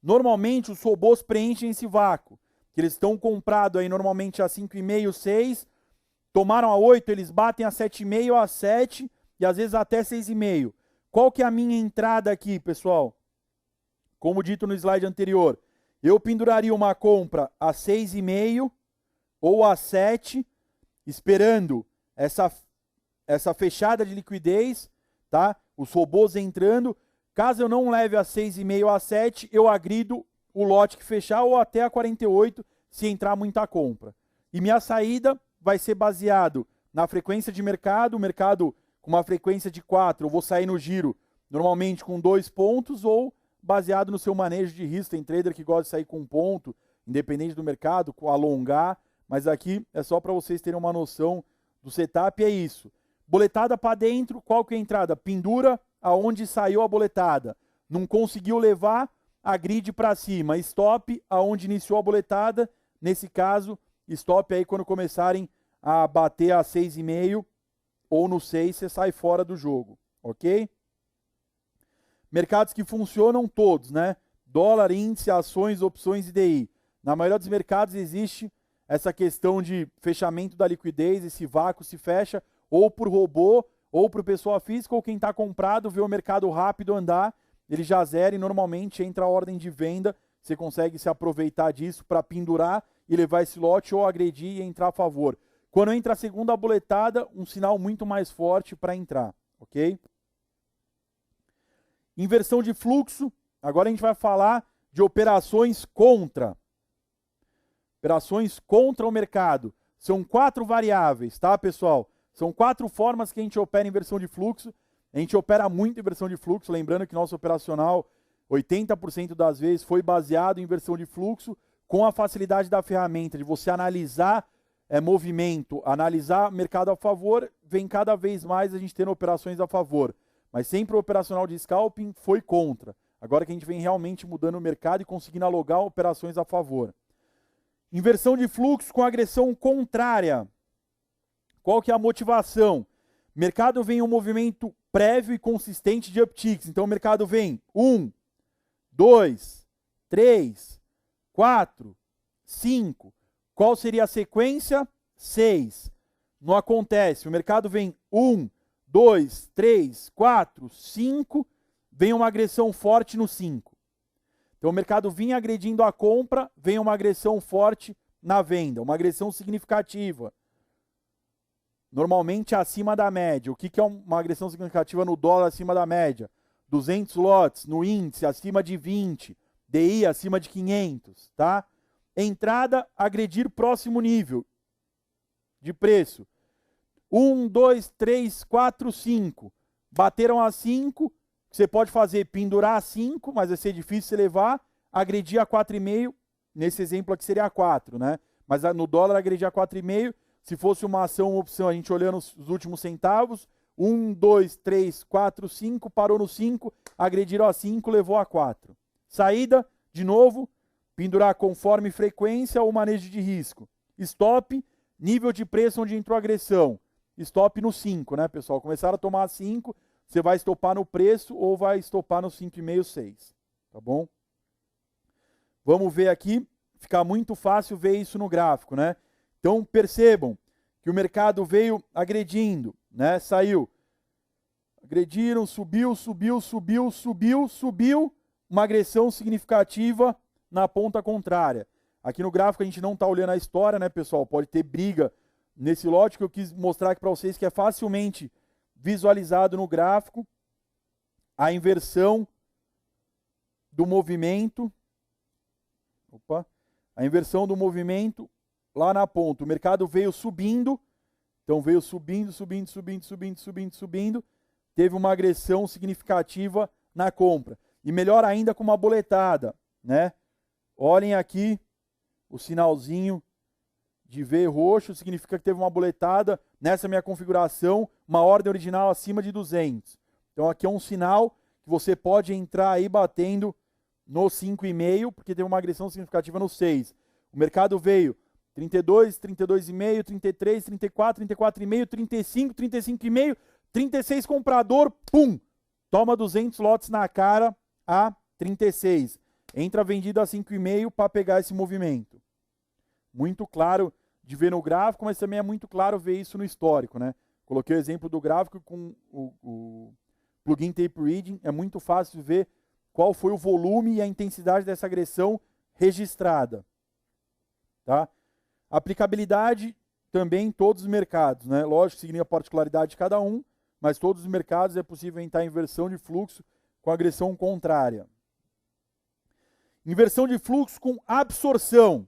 Normalmente os robôs preenchem esse vácuo. Que eles estão comprados aí normalmente a 5,5, 6. Tomaram a 8, eles batem a 7,5, a 7 e às vezes até 6,5. Qual que é a minha entrada aqui, pessoal? como dito no slide anterior, eu penduraria uma compra a 6,5 ou a 7, esperando essa fechada de liquidez, tá? Os robôs entrando. Caso eu não leve a 6,5 ou a 7, eu agrido o lote que fechar ou até a 48, se entrar muita compra. E minha saída vai ser baseado na frequência de mercado, o mercado com uma frequência de 4, eu vou sair no giro normalmente com 2 pontos, ou baseado no seu manejo de risco. Tem trader que gosta de sair com 1 ponto, independente do mercado, com alongar, mas aqui é só para vocês terem uma noção do setup, é isso. Boletada para dentro, qual que é a entrada? Pendura aonde saiu a boletada. Não conseguiu levar, agride para cima. Stop aonde iniciou a boletada, nesse caso, stop aí quando começarem a bater a 6,5 ou no 6, você sai fora do jogo, ok? Mercados que funcionam todos, né? Dólar, índice, ações, opções e DI. Na maioria dos mercados existe essa questão de fechamento da liquidez, esse vácuo se fecha ou por robô, ou por pessoa física, ou quem está comprado vê o mercado rápido andar, ele já zera e normalmente entra a ordem de venda, você consegue se aproveitar disso para pendurar e levar esse lote ou agredir e entrar a favor. Quando entra a segunda boletada, um sinal muito mais forte para entrar, ok? Inversão de fluxo, agora a gente vai falar de operações contra. Operações contra o mercado. São 4 variáveis, tá, pessoal? São 4 formas que a gente opera inversão de fluxo. A gente opera muito inversão de fluxo, lembrando que nosso operacional, 80% das vezes, foi baseado em inversão de fluxo, com a facilidade da ferramenta de você analisar movimento, analisar mercado a favor, vem cada vez mais a gente tendo operações a favor. Mas sempre o operacional de scalping foi contra. Agora que a gente vem realmente mudando o mercado e conseguindo alogar operações a favor. Inversão de fluxo com agressão contrária. Qual que é a motivação? O mercado vem em um movimento prévio e consistente de upticks. Então o mercado vem 1, 2, 3, 4, 5. Qual seria a sequência? 6. Não acontece. O mercado vem 1, 2, 3, 4, 5. Vem uma agressão forte no 5. Então o mercado vinha agredindo a compra, vem uma agressão forte na venda. Uma agressão significativa. Normalmente acima da média. O que é uma agressão significativa no dólar acima da média? 200 lotes, no índice acima de 20, DI acima de 500, tá? Entrada, agredir próximo nível de preço. 1, 2, 3, 4, 5. Bateram a 5, você pode fazer pendurar a 5, mas vai ser difícil você levar, agredir a 4,5, nesse exemplo aqui seria a 4, né? Mas no dólar agredir a 4,5, se fosse uma ação ou opção, a gente olhando os últimos centavos, 1, 2, 3, 4, 5, parou no 5, agrediram a 5, levou a 4. Saída, de novo, pendurar conforme frequência ou manejo de risco. Stop, nível de preço onde entrou a agressão. Stop no 5, né, pessoal? Começaram a tomar 5, você vai estopar no preço ou vai estopar no 5,5, 6. Tá bom? Vamos ver aqui, fica muito fácil ver isso no gráfico, né? Então percebam que o mercado veio agredindo, né? Saiu. Agrediram, subiu, subiu, subiu, subiu, subiu. Uma agressão significativa na ponta contrária. Aqui no gráfico a gente não está olhando a história, né, pessoal? Pode ter briga nesse lote que eu quis mostrar aqui para vocês, que é facilmente visualizado no gráfico a inversão do movimento. Opa! A inversão do movimento lá na ponta. O mercado veio subindo, então veio subindo, subindo, subindo, subindo, subindo, subindo. Teve uma agressão significativa na compra. E melhor ainda com uma boletada, né? Olhem aqui o sinalzinho de V roxo, significa que teve uma boletada nessa minha configuração, uma ordem original acima de 200. Então aqui é um sinal que você pode entrar aí batendo no 5,5, porque teve uma agressão significativa no 6. O mercado veio 32, 32,5, 33, 34, 34,5, 35, 35,5, 36 comprador, pum! Toma 200 lotes na cara a 36. Entra vendido a 5,5 para pegar esse movimento. Muito claro de ver no gráfico, mas também é muito claro ver isso no histórico, né? Coloquei o exemplo do gráfico com o plugin Tape Reading. É muito fácil ver qual foi o volume e a intensidade dessa agressão registrada. Tá? Aplicabilidade também em todos os mercados, né? Lógico que seguindo a particularidade de cada um, mas todos os mercados é possível entrar em inversão de fluxo com agressão contrária. Inversão de fluxo com absorção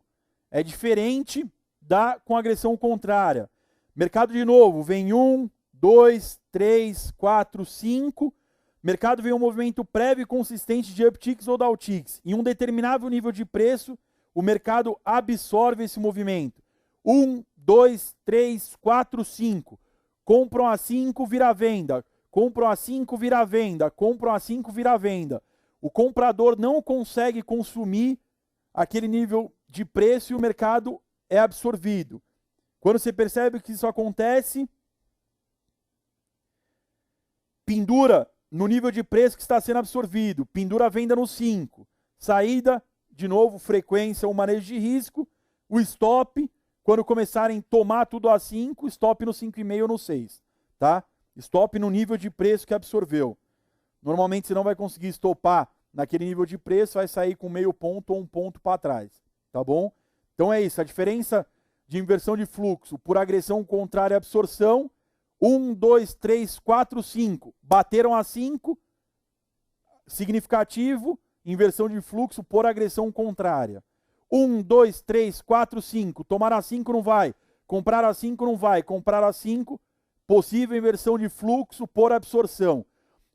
é diferente da com agressão contrária. Mercado de novo, vem 1, 2, 3, 4, 5. Mercado vem um movimento prévio e consistente de upticks ou downticks. Em um determinado nível de preço, o mercado absorve esse movimento. 1, 2, 3, 4, 5. Compram a 5, vira venda. Compram a 5, vira venda. Compram a 5, vira venda. O comprador não consegue consumir aquele nível de preço e o mercado é absorvido. Quando você percebe que isso acontece, pendura no nível de preço que está sendo absorvido, pendura a venda no 5. Saída, de novo, frequência ou manejo de risco, o stop, quando começarem a tomar tudo a 5, stop no 5,5 ou no 6. Tá? Stop no nível de preço que absorveu. Normalmente você não vai conseguir stopar naquele nível de preço, vai sair com meio ponto ou um ponto para trás. Tá bom? Então é isso, a diferença de inversão de fluxo por agressão contrária à absorção, 1, 2, 3, 4, 5. Bateram a 5, significativo, inversão de fluxo por agressão contrária. 1, 2, 3, 4, 5. Tomar a 5 não vai. Comprar a 5 não vai. Comprar a 5, possível inversão de fluxo por absorção.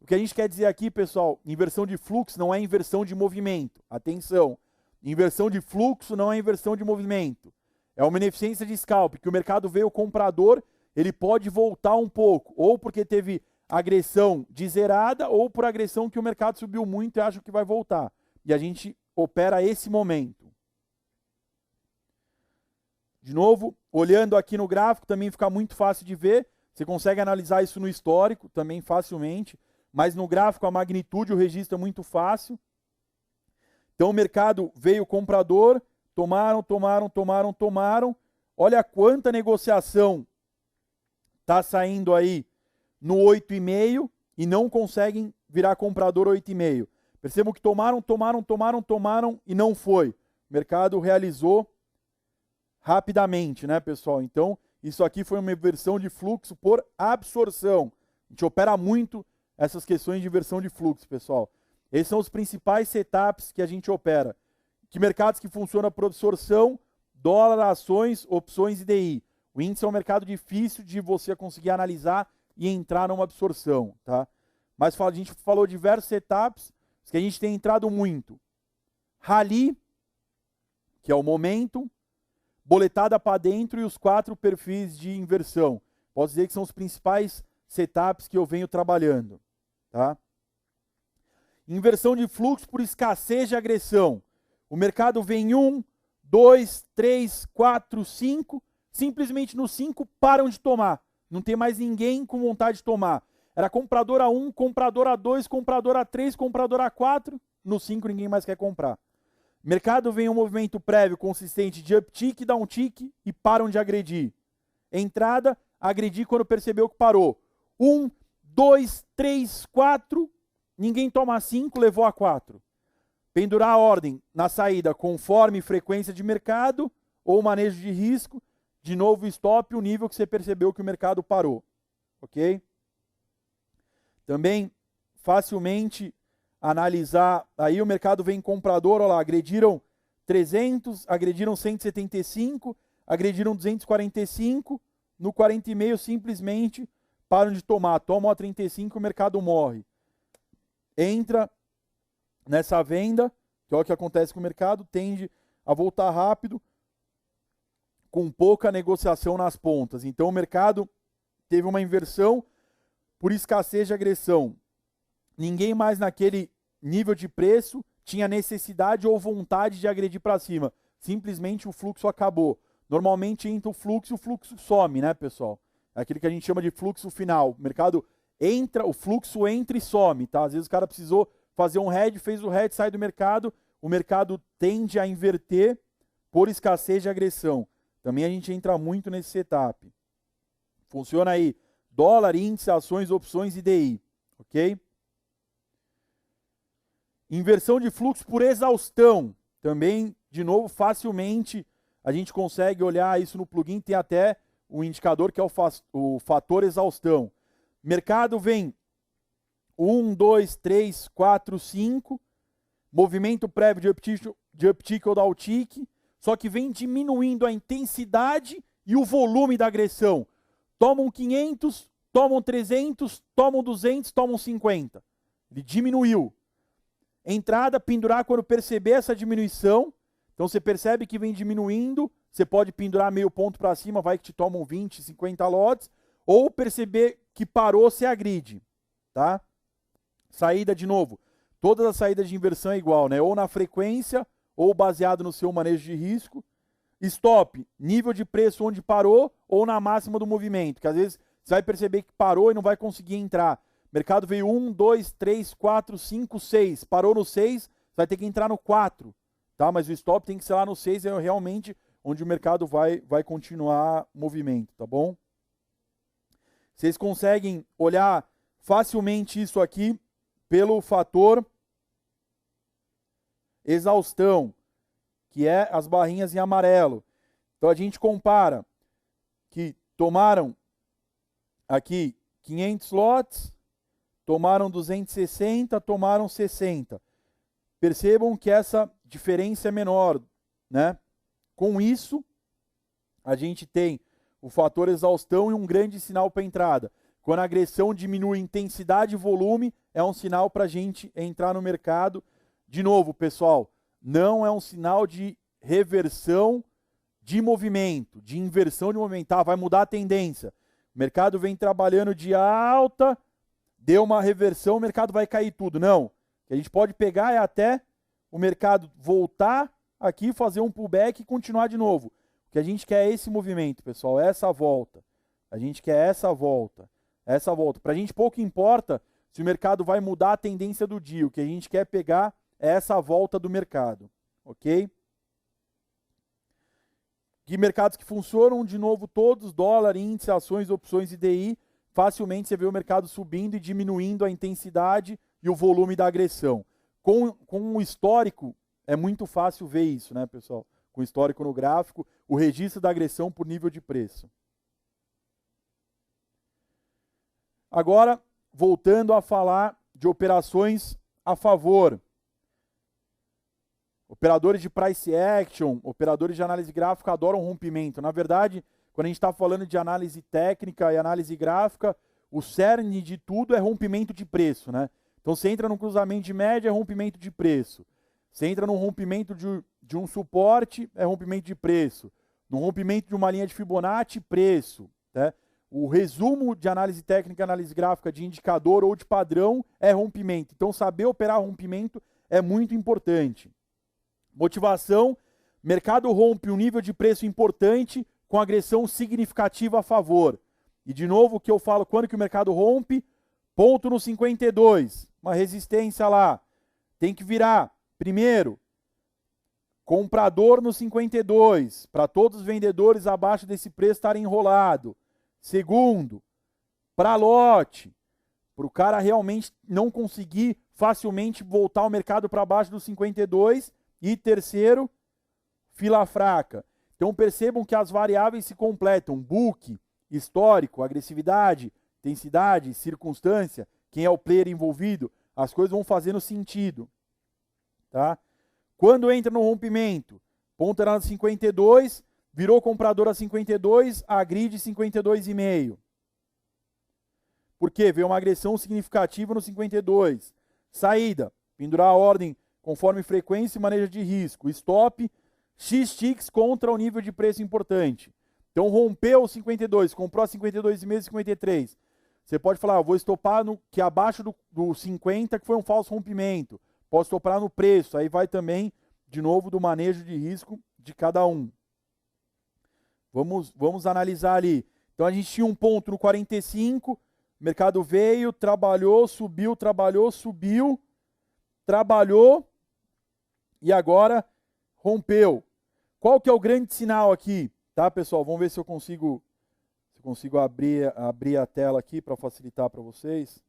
O que a gente quer dizer aqui, pessoal, inversão de fluxo não é inversão de movimento. Atenção. Inversão de fluxo não é inversão de movimento. É uma ineficiência de scalp, que o mercado veio o comprador, ele pode voltar um pouco, ou porque teve agressão de zerada, ou por agressão que o mercado subiu muito e acha que vai voltar. E a gente opera esse momento. De novo, olhando aqui no gráfico, também fica muito fácil de ver. Você consegue analisar isso no histórico também facilmente, mas no gráfico a magnitude, o registro é muito fácil. Então o mercado veio comprador, tomaram. Olha quanta negociação está saindo aí no 8,5 e não conseguem virar comprador 8,5. Percebam que tomaram e não foi. O mercado realizou rapidamente, né, pessoal? Então, isso aqui foi uma inversão de fluxo por absorção. A gente opera muito essas questões de inversão de fluxo, pessoal. Esses são os principais setups que a gente opera. Que mercados que funcionam por absorção? Dólar, ações, opções e DI. O índice é um mercado difícil de você conseguir analisar e entrar numa absorção, tá? Mas a gente falou diversos setups que a gente tem entrado muito. Rally, que é o momento, boletada para dentro e os 4 perfis de inversão. Posso dizer que são os principais setups que eu venho trabalhando, tá? Inversão de fluxo por escassez de agressão. O mercado vem 1, 2, 3, 4, 5. Simplesmente no 5 param de tomar. Não tem mais ninguém com vontade de tomar. Era comprador a 1, comprador a 2, comprador a 3, comprador a 4. No 5 ninguém mais quer comprar. Mercado vem um movimento prévio consistente de uptick, downtick e param de agredir. Entrada, agredir quando percebeu que parou. 1, 2, 3, 4. Ninguém toma 5, levou a 4. Pendurar a ordem na saída conforme frequência de mercado ou manejo de risco. De novo, stop o nível que você percebeu que o mercado parou. Ok? Também, facilmente analisar. Aí o mercado vem comprador, olha lá, agrediram 300, agrediram 175, agrediram 245. No 40,5 simplesmente param de tomar. Tomam a 35 o mercado morre. Entra nessa venda, que é o que acontece com o mercado, tende a voltar rápido, com pouca negociação nas pontas. Então o mercado teve uma inversão por escassez de agressão. Ninguém mais naquele nível de preço tinha necessidade ou vontade de agredir para cima. Simplesmente o fluxo acabou. Normalmente entra o fluxo some, né, pessoal? É aquilo que a gente chama de fluxo final. O mercado entra, o fluxo entra e some, tá? Às vezes o cara precisou fazer um hedge, fez o hedge, sai do mercado, o mercado tende a inverter por escassez de agressão. Também a gente entra muito nesse setup. Funciona aí dólar, índice, ações, opções e DI, ok? Inversão de fluxo por exaustão. Também, de novo, facilmente a gente consegue olhar isso no plugin. Tem até um indicador que é o fator exaustão. Mercado vem 1, 2, 3, 4, 5. Movimento prévio de uptick ou downtick. Só que vem diminuindo a intensidade e o volume da agressão. Tomam 500, tomam 300, tomam 200, tomam 50. Ele diminuiu. Entrada, pendurar quando perceber essa diminuição. Então você percebe que vem diminuindo, você pode pendurar meio ponto para cima, vai que te tomam 20, 50 lotes. Ou perceber que parou, você agride. Tá? Saída de novo. Todas as saídas de inversão é igual, né? Ou na frequência, ou baseado no seu manejo de risco. Stop, nível de preço onde parou, ou na máxima do movimento. Que às vezes você vai perceber que parou e não vai conseguir entrar. Mercado veio 1, 2, 3, 4, 5, 6. Parou no 6, você vai ter que entrar no 4. Tá? Mas o stop tem que ser lá no 6, é realmente onde o mercado vai continuar movimento, tá bom? Vocês conseguem olhar facilmente isso aqui pelo fator exaustão, que é as barrinhas em amarelo. Então a gente compara que tomaram aqui 500 lotes, tomaram 260, tomaram 60. Percebam que essa diferença é menor, né? Com isso, a gente tem o fator exaustão e um grande sinal para entrada. Quando a agressão diminui intensidade e volume, é um sinal para a gente entrar no mercado. De novo, pessoal, não é um sinal de reversão de movimento, de inversão de movimento. Vai mudar a tendência. O mercado vem trabalhando de alta, deu uma reversão, o mercado vai cair tudo. Não. O que a gente pode pegar é até o mercado voltar aqui, fazer um pullback e continuar de novo. O que a gente quer é esse movimento, pessoal, essa volta. A gente quer essa volta. Essa volta. Para a gente pouco importa se o mercado vai mudar a tendência do dia. O que a gente quer pegar é essa volta do mercado. Ok? De mercados que funcionam, de novo, todos, dólar, índice, ações, opções e DI, facilmente você vê o mercado subindo e diminuindo a intensidade e o volume da agressão. Com o histórico, é muito fácil ver isso, né, pessoal? Com o histórico no gráfico, o registro da agressão por nível de preço. Agora, voltando a falar de operações a favor. Operadores de price action, operadores de análise gráfica adoram rompimento. Na verdade, quando a gente está falando de análise técnica e análise gráfica, o cerne de tudo é rompimento de preço, né? Então, você entra num cruzamento de média, é rompimento de preço. Você entra num rompimento de um suporte, é rompimento de preço. No rompimento de uma linha de Fibonacci, preço. Né? O resumo de análise técnica, análise gráfica de indicador ou de padrão é rompimento. Então, saber operar rompimento é muito importante. Motivação, mercado rompe um nível de preço importante com agressão significativa a favor. E de novo, o que eu falo, quando que o mercado rompe? Ponto no 52, uma resistência lá. Tem que virar, primeiro, comprador no 52, para todos os vendedores abaixo desse preço estarem enrolados. Segundo, para lote, para o cara realmente não conseguir facilmente voltar o mercado para baixo dos 52. E terceiro, fila fraca. Então percebam que as variáveis se completam. Book, histórico, agressividade, intensidade, circunstância, quem é o player envolvido, as coisas vão fazendo sentido. Tá? Quando entra no rompimento, ponto era 52, virou comprador a 52, agride 52,5. Por quê? Veio uma agressão significativa no 52. Saída, pendurar a ordem conforme frequência e manejo de risco. Stop, X-ticks contra o nível de preço importante. Então, rompeu o 52, comprou a 52,5, 53. Você pode falar, vou estopar no que abaixo do 50, que foi um falso rompimento. Posso estopar no preço. Aí vai também, de novo, do manejo de risco de cada um. Vamos analisar ali. Então, a gente tinha um ponto no 45, o mercado veio, trabalhou, subiu, trabalhou e agora rompeu. Qual que é o grande sinal aqui? Tá, pessoal? Vamos ver se eu consigo abrir a tela aqui para facilitar para vocês.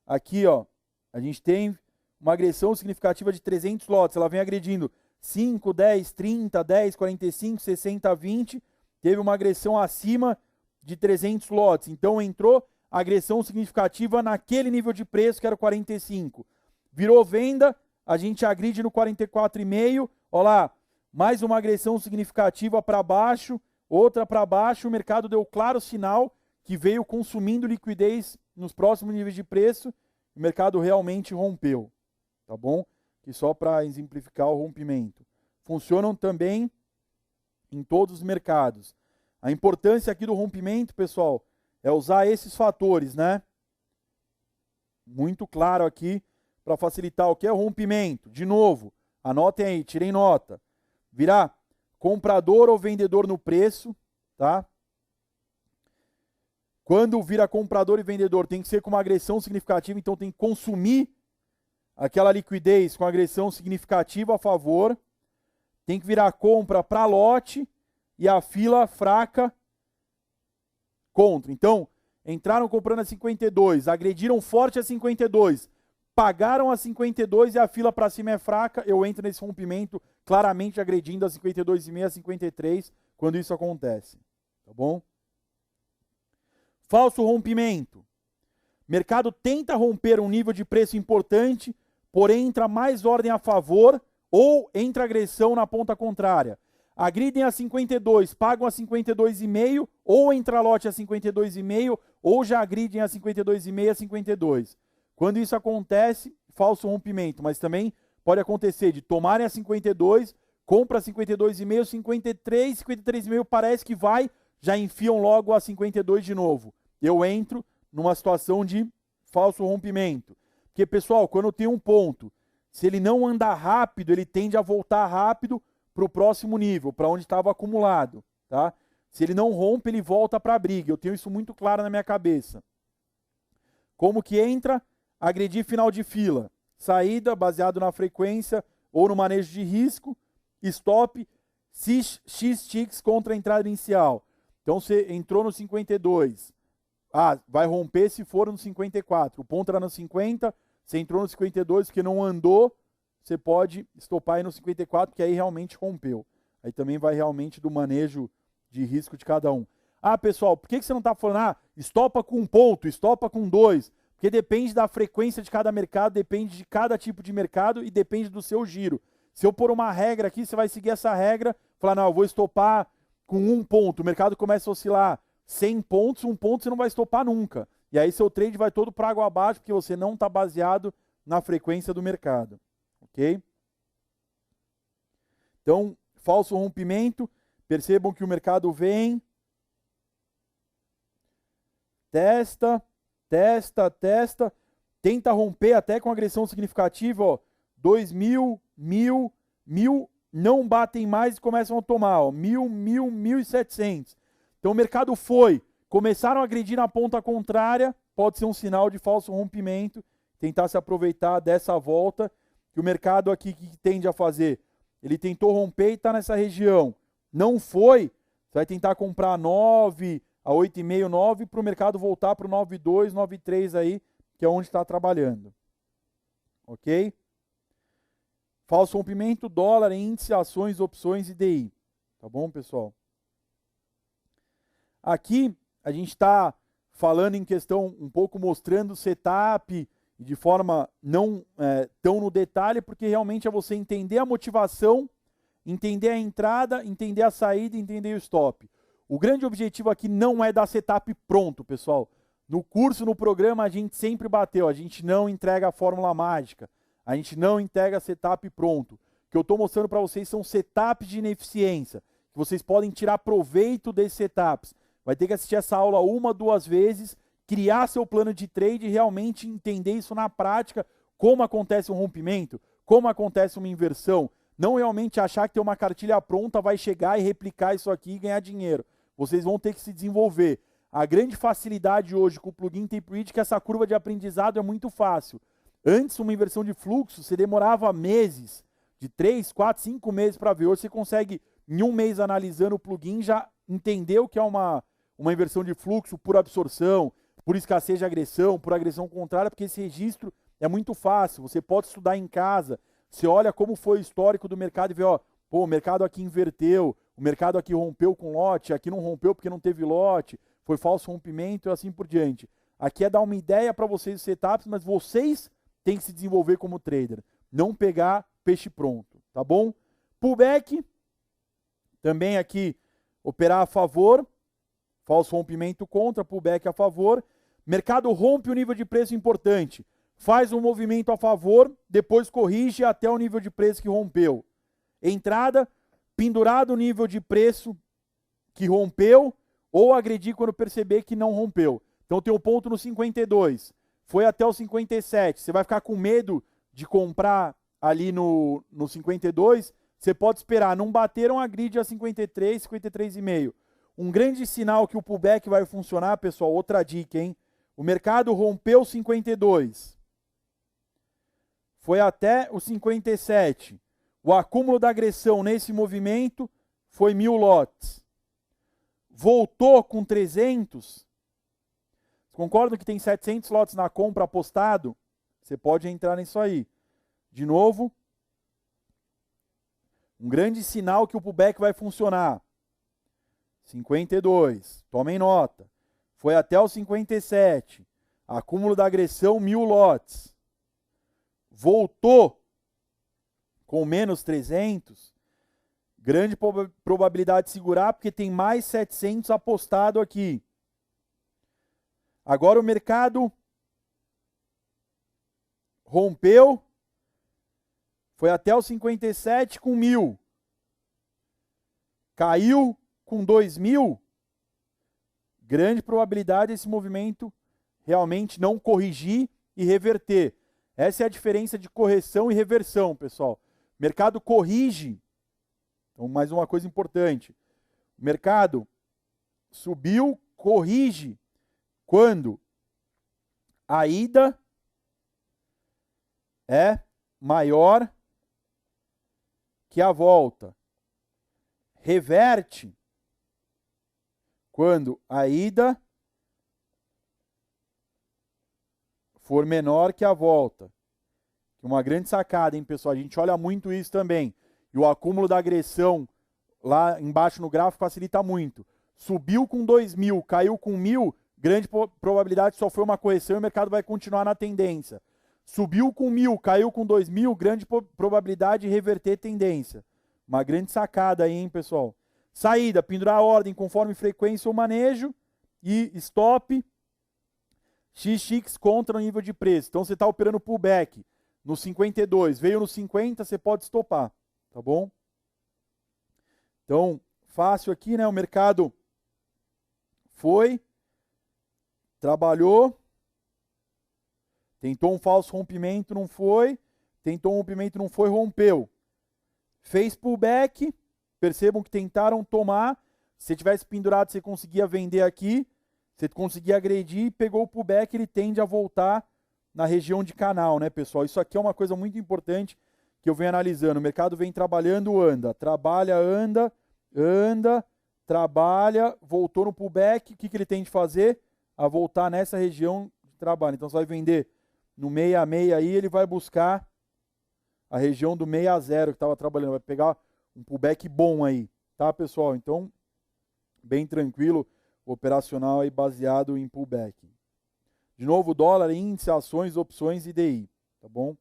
Aqui, ó, a gente tem uma agressão significativa de 300 lotes, ela vem agredindo 5, 10, 30, 10, 45, 60, 20, teve uma agressão acima de 300 lotes. Então entrou agressão significativa naquele nível de preço que era o 45. Virou venda, a gente agride no 44,5. Olha lá, mais uma agressão significativa para baixo, outra para baixo. O mercado deu claro sinal que veio consumindo liquidez nos próximos níveis de preço. O mercado realmente rompeu, tá bom? Que só para exemplificar o rompimento. Funcionam também em todos os mercados. A importância aqui do rompimento, pessoal, é usar esses fatores, né? Muito claro aqui para facilitar o que é o rompimento. De novo, anotem aí, tirem nota. Virar comprador ou vendedor no preço, tá? Quando vira comprador e vendedor, tem que ser com uma agressão significativa, então tem que consumir aquela liquidez com agressão significativa a favor. Tem que virar compra para lote e a fila fraca contra. Então, entraram comprando a 52, agrediram forte a 52, pagaram a 52 e a fila para cima é fraca, eu entro nesse rompimento claramente agredindo a 52,5 a 53 quando isso acontece. Tá bom? Falso rompimento. Mercado tenta romper um nível de preço importante, porém entra mais ordem a favor ou entra agressão na ponta contrária. Agridem a 52, pagam a 52,5, ou entra lote a 52,5, ou já agridem a 52,5 a 52. Quando isso acontece, falso rompimento, mas também pode acontecer de tomarem a 52, compra 52,5, 53, 53,5 parece que vai, já enfiam logo a 52 de novo. Eu entro numa situação de falso rompimento. Porque, pessoal, quando tem um ponto, se ele não andar rápido, ele tende a voltar rápido para o próximo nível, para onde estava acumulado. Tá? Se ele não rompe, ele volta para a briga. Eu tenho isso muito claro na minha cabeça. Como que entra? Agredir final de fila. Saída, baseado na frequência ou no manejo de risco. Stop, X-ticks contra a entrada inicial. Então, você entrou no 52. Vai romper se for no 54. O ponto era no 50, você entrou no 52 porque não andou, você pode estopar aí no 54, porque aí realmente rompeu. Aí também vai realmente do manejo de risco de cada um. Pessoal, por que você não está falando, estopa com 1 ponto, estopa com 2? Porque depende da frequência de cada mercado, depende de cada tipo de mercado e depende do seu giro. Se eu pôr uma regra aqui, você vai seguir essa regra, falar, não, eu vou estopar com 1 ponto, o mercado começa a oscilar 100 pontos, 1 ponto você não vai estopar nunca. E aí seu trade vai todo para água abaixo, porque você não está baseado na frequência do mercado. Ok? Então, falso rompimento, percebam que o mercado vem, testa, tenta romper até com agressão significativa, 2.000, 1.000, não batem mais e começam a tomar, 1.000, 1.700. Então o mercado começaram a agredir na ponta contrária, pode ser um sinal de falso rompimento, tentar se aproveitar dessa volta, que o mercado aqui que tende a fazer, ele tentou romper e está nessa região, não foi, você vai tentar comprar 9 a 8,5, 9, para o mercado voltar para o 9,2, 9,3 aí, que é onde está trabalhando. Ok? Falso rompimento, dólar, índice, ações, opções e DI. Tá bom, pessoal? Aqui a gente está falando em questão, um pouco mostrando o setup e de forma não tão no detalhe, porque realmente é você entender a motivação, entender a entrada, entender a saída, entender o stop. O grande objetivo aqui não é dar setup pronto, pessoal. No curso, no programa, a gente sempre bateu, a gente não entrega a fórmula mágica, a gente não entrega setup pronto. O que eu estou mostrando para vocês são setups de ineficiência, que vocês podem tirar proveito desses setups. Vai ter que assistir essa aula 1, 2 vezes, criar seu plano de trade e realmente entender isso na prática, como acontece um rompimento, como acontece uma inversão. Não realmente achar que ter uma cartilha pronta vai chegar e replicar isso aqui e ganhar dinheiro. Vocês vão ter que se desenvolver. A grande facilidade hoje com o plugin Tapered é que essa curva de aprendizado é muito fácil. Antes, uma inversão de fluxo, você demorava meses, de 3, 4, 5 meses para ver. Hoje você consegue, em 1 mês analisando o plugin, já entender o que é uma inversão de fluxo por absorção, por escassez de agressão, por agressão contrária, porque esse registro é muito fácil, você pode estudar em casa, você olha como foi o histórico do mercado e vê, ó, pô, o mercado aqui inverteu, o mercado aqui rompeu com lote, aqui não rompeu porque não teve lote, foi falso rompimento e assim por diante. Aqui é dar uma ideia para vocês dos setups, mas vocês têm que se desenvolver como trader, não pegar peixe pronto, tá bom? Pullback, também aqui operar a favor, falso rompimento contra, pullback a favor. Mercado rompe o nível de preço importante, faz um movimento a favor, depois corrige até o nível de preço que rompeu. Entrada, pendurado o nível de preço que rompeu ou agredir quando perceber que não rompeu. Então tem o ponto no 52, foi até o 57, você vai ficar com medo de comprar ali no 52, você pode esperar, não bateram a grid a 53, 53,5. Um grande sinal que o pullback vai funcionar, pessoal, outra dica, hein? O mercado rompeu 52, foi até o 57. O acúmulo da agressão nesse movimento foi 1.000 lotes. Voltou com 300. Concordam que tem 700 lotes na compra apostado? Você pode entrar nisso aí. De novo, um grande sinal que o pullback vai funcionar. 52, tomem nota. Foi até o 57. Acúmulo da agressão, 1.000 lotes. Voltou com menos 300. Grande probabilidade de segurar, porque tem mais 700 apostado aqui. Agora o mercado rompeu, foi até o 57 com 1.000. Caiu com 2.000. Grande probabilidade desse movimento realmente não corrigir e reverter. Essa é a diferença de correção e reversão, pessoal. O mercado corrige. Então, mais uma coisa importante. O mercado subiu, corrige quando a ida é maior que a volta. Reverte quando a ida for menor que a volta. Uma grande sacada, hein, pessoal? A gente olha muito isso também. E o acúmulo da agressão lá embaixo no gráfico facilita muito. Subiu com 2.000, caiu com 1.000, grande probabilidade só foi uma correção e o mercado vai continuar na tendência. Subiu com 1.000, caiu com 2.000, grande probabilidade de reverter tendência. Uma grande sacada aí, hein, pessoal? Saída, pendurar a ordem conforme frequência ou manejo e stop XX contra o nível de preço. Então você está operando pullback no 52, veio no 50, você pode stopar, tá bom? Então, fácil aqui, né? O mercado foi, trabalhou, tentou um falso rompimento, não foi, tentou um rompimento, não foi, rompeu. Fez pullback, percebam que tentaram tomar, se você tivesse pendurado, você conseguia vender aqui, você conseguia agredir, pegou o pullback, ele tende a voltar na região de canal, né, pessoal? Isso aqui é uma coisa muito importante que eu venho analisando. O mercado vem trabalhando, anda, trabalha, anda, anda, trabalha, voltou no pullback, o que ele tem de fazer? A voltar nessa região de trabalho. Então você vai vender no 66 aí, ele vai buscar a região do 60 que estava trabalhando, vai pegar um pullback bom aí, tá, pessoal? Então, bem tranquilo, operacional aí baseado em pullback. De novo, dólar, índice, ações, opções e DI, tá bom?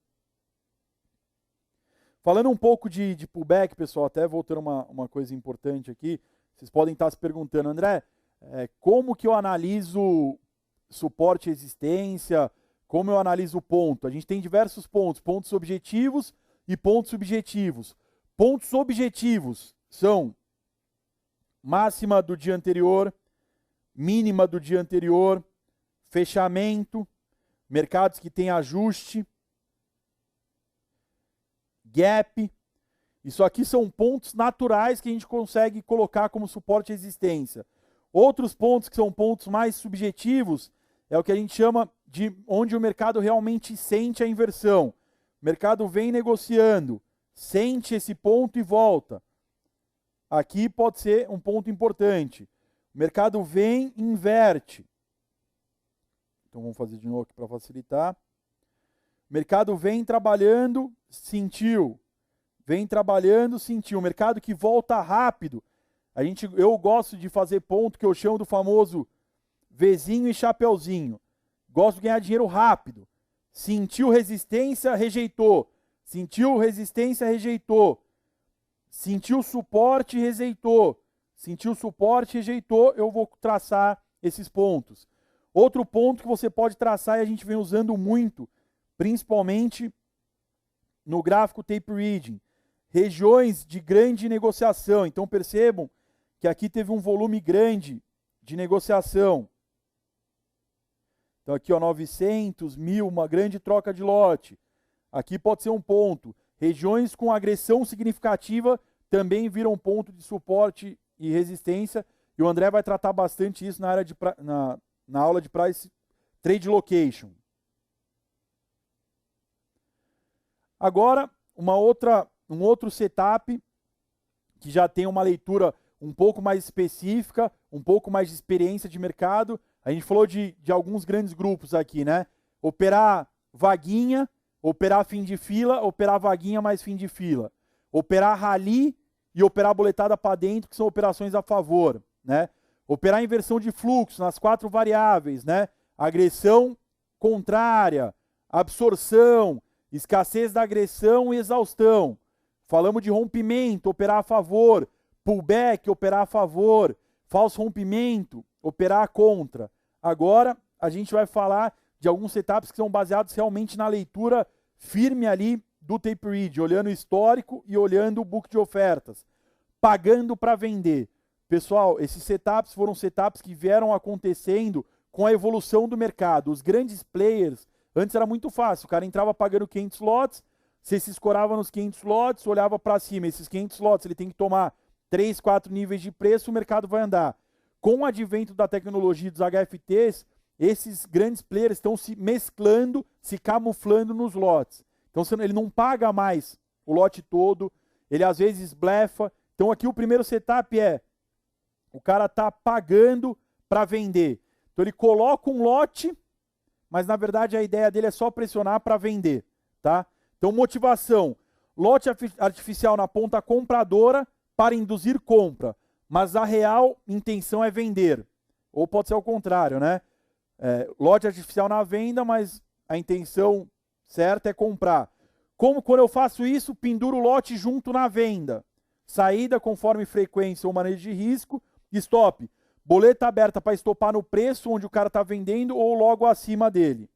Falando um pouco de pullback, pessoal, até voltando uma coisa importante aqui, vocês podem estar se perguntando, André, como que eu analiso suporte e resistência, como eu analiso o ponto? A gente tem diversos pontos, pontos objetivos e pontos subjetivos. Pontos objetivos são máxima do dia anterior, mínima do dia anterior, fechamento, mercados que têm ajuste, gap. Isso aqui são pontos naturais que a gente consegue colocar como suporte e resistência. Outros pontos que são pontos mais subjetivos é o que a gente chama de onde o mercado realmente sente a inversão. O mercado vem negociando, sente esse ponto e volta. Aqui pode ser um ponto importante. O mercado vem e inverte. Então vamos fazer de novo aqui para facilitar. O mercado vem trabalhando, sentiu. Vem trabalhando, sentiu. O mercado que volta rápido. Eu gosto de fazer ponto que eu chamo do famoso Vzinho e chapeuzinho. Gosto de ganhar dinheiro rápido. Sentiu resistência, rejeitou. Sentiu resistência, rejeitou. Sentiu suporte, rejeitou. Sentiu suporte, rejeitou. Eu vou traçar esses pontos. Outro ponto que você pode traçar e a gente vem usando muito, principalmente no gráfico tape reading, regiões de grande negociação. Então percebam que aqui teve um volume grande de negociação. Então aqui, ó, 900, 1000, uma grande troca de lote. Aqui pode ser um ponto. Regiões com agressão significativa também viram ponto de suporte e resistência. E o André vai tratar bastante isso na área de na aula de Price Trade Location. Agora, um outro setup que já tem uma leitura um pouco mais específica, um pouco mais de experiência de mercado. A gente falou de alguns grandes grupos aqui, né? Operar vaguinha, operar fim de fila, operar vaguinha mais fim de fila. Operar rally e operar boletada para dentro, que são operações a favor, né? Operar inversão de fluxo nas 4 variáveis, né? Agressão contrária, absorção, escassez da agressão e exaustão. Falamos de rompimento, operar a favor, pullback, operar a favor, falso rompimento, operar contra. Agora, a gente vai falar de alguns setups que são baseados realmente na leitura firme ali do tape read, olhando o histórico e olhando o book de ofertas, pagando para vender. Pessoal, esses setups foram setups que vieram acontecendo com a evolução do mercado. Os grandes players, antes era muito fácil, o cara entrava pagando 500 lotes, você se escorava nos 500 lotes, olhava para cima, esses 500 lotes ele tem que tomar 3, 4 níveis de preço, o mercado vai andar. Com o advento da tecnologia dos HFTs, esses grandes players estão se mesclando, se camuflando nos lotes. Então ele não paga mais o lote todo, ele às vezes blefa. Então aqui o primeiro setup é, o cara está pagando para vender. Então ele coloca um lote, mas na verdade a ideia dele é só pressionar para vender. Tá? Então motivação, lote artificial na ponta compradora para induzir compra, mas a real intenção é vender. Ou pode ser ao contrário, né? Lote artificial na venda, mas a intenção certa é comprar. Como quando eu faço isso, penduro o lote junto na venda. Saída conforme frequência ou manejo de risco. Stop. Boleta aberta para estopar no preço onde o cara está vendendo ou logo acima dele.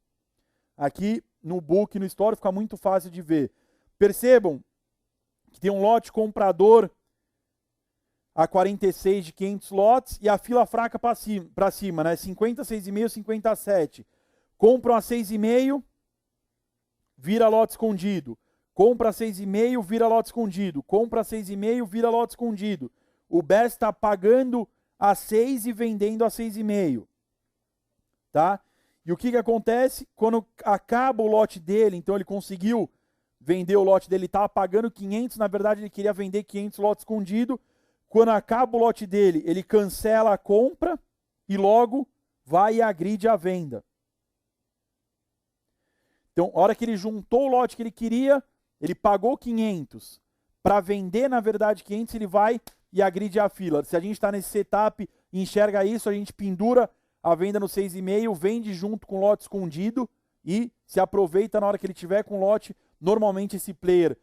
Aqui no book, no histórico, fica muito fácil de ver. Percebam que tem um lote comprador a 46 de 500 lotes e a fila fraca para cima, né? 50, 6,5, 57. Compram a 6,5, vira lote escondido. Compra a 6,5, vira lote escondido. Compra a 6,5, vira lote escondido. O BES está pagando a 6 e vendendo a 6,5. Tá? E o que acontece? Quando acaba o lote dele, então ele conseguiu vender o lote dele, estava pagando 500, na verdade ele queria vender 500 lotes escondido. Quando acaba o lote dele, ele cancela a compra e logo vai e agride a venda. Então, a hora que ele juntou o lote que ele queria, ele pagou 500. Para vender, na verdade, 500, ele vai e agride a fila. Se a gente está nesse setup e enxerga isso, a gente pendura a venda no 6,5, vende junto com o lote escondido e se aproveita na hora que ele tiver com o lote. Normalmente esse player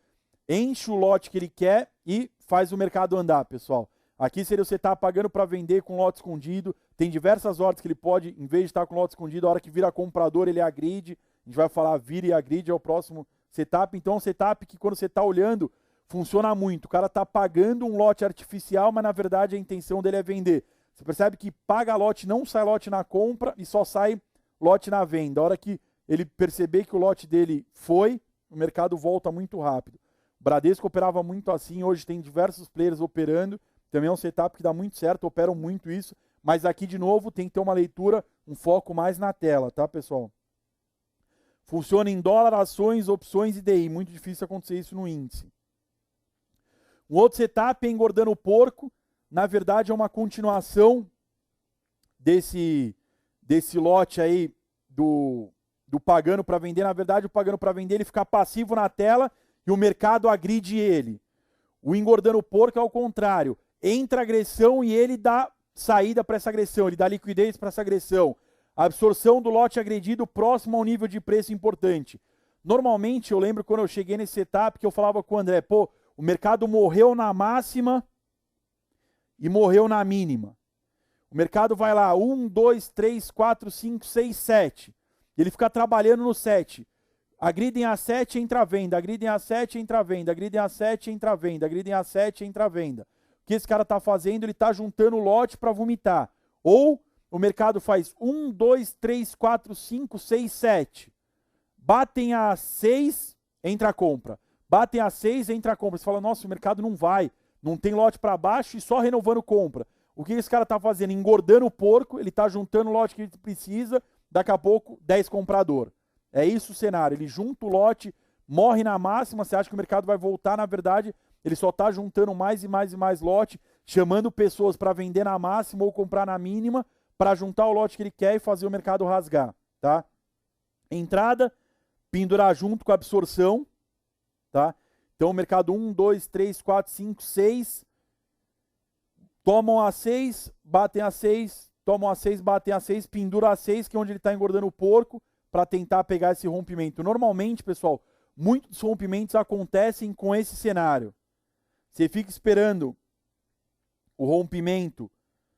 enche o lote que ele quer e faz o mercado andar, pessoal. Aqui seria você estar pagando para vender com lote escondido. Tem diversas ordens que ele pode, em vez de estar com lote escondido, a hora que vira comprador, ele agride. A gente vai falar vira e agride, é o próximo setup. Então é um setup que quando você está olhando, funciona muito. O cara está pagando um lote artificial, mas na verdade a intenção dele é vender. Você percebe que paga lote, não sai lote na compra e só sai lote na venda. A hora que ele perceber que o lote dele foi, o mercado volta muito rápido. O Bradesco operava muito assim, hoje tem diversos players operando, também é um setup que dá muito certo, operam muito isso, mas aqui de novo tem que ter uma leitura, um foco mais na tela, tá pessoal? Funciona em dólar, ações, opções e DI, muito difícil acontecer isso no índice. Um outro setup é engordando o porco, na verdade é uma continuação desse lote aí do pagando para vender. Na verdade, o pagando para vender ele fica passivo na tela e o mercado agride ele. O engordando porco é ao contrário. Entra agressão e ele dá saída para essa agressão, ele dá liquidez para essa agressão. A absorção do lote agredido próximo ao nível de preço importante. Normalmente, eu lembro quando eu cheguei nesse setup que eu falava com o André, pô, o mercado morreu na máxima e morreu na mínima. O mercado vai lá, 1, 2, 3, 4, 5, 6, 7. Ele fica trabalhando no 7. Agridem a 7, entra a venda. Agridem a 7, entra a venda. Agridem a 7, entra a venda. Agridem a 7, entra a venda. O que esse cara está fazendo? Ele está juntando o lote para vomitar. Ou o mercado faz 1, 2, 3, 4, 5, 6, 7. Batem a 6, entra a compra. Batem a 6, entra a compra. Você fala, nossa, o mercado não vai. Não tem lote para baixo e só renovando compra. O que esse cara está fazendo? Engordando o porco, ele está juntando o lote que ele precisa, daqui a pouco 10 comprador. É isso o cenário. Ele junta o lote, morre na máxima, você acha que o mercado vai voltar, na verdade, ele só está juntando mais e mais e mais lote, chamando pessoas para vender na máxima ou comprar na mínima, para juntar o lote que ele quer e fazer o mercado rasgar. Tá? Entrada, pendurar junto com a absorção. Tá? Então o mercado 1, 2, 3, 4, 5, 6, tomam a 6, batem a 6, tomam a 6, batem a 6, pendura a 6, que é onde ele está engordando o porco, para tentar pegar esse rompimento. Normalmente, pessoal, muitos rompimentos acontecem com esse cenário. Você fica esperando o rompimento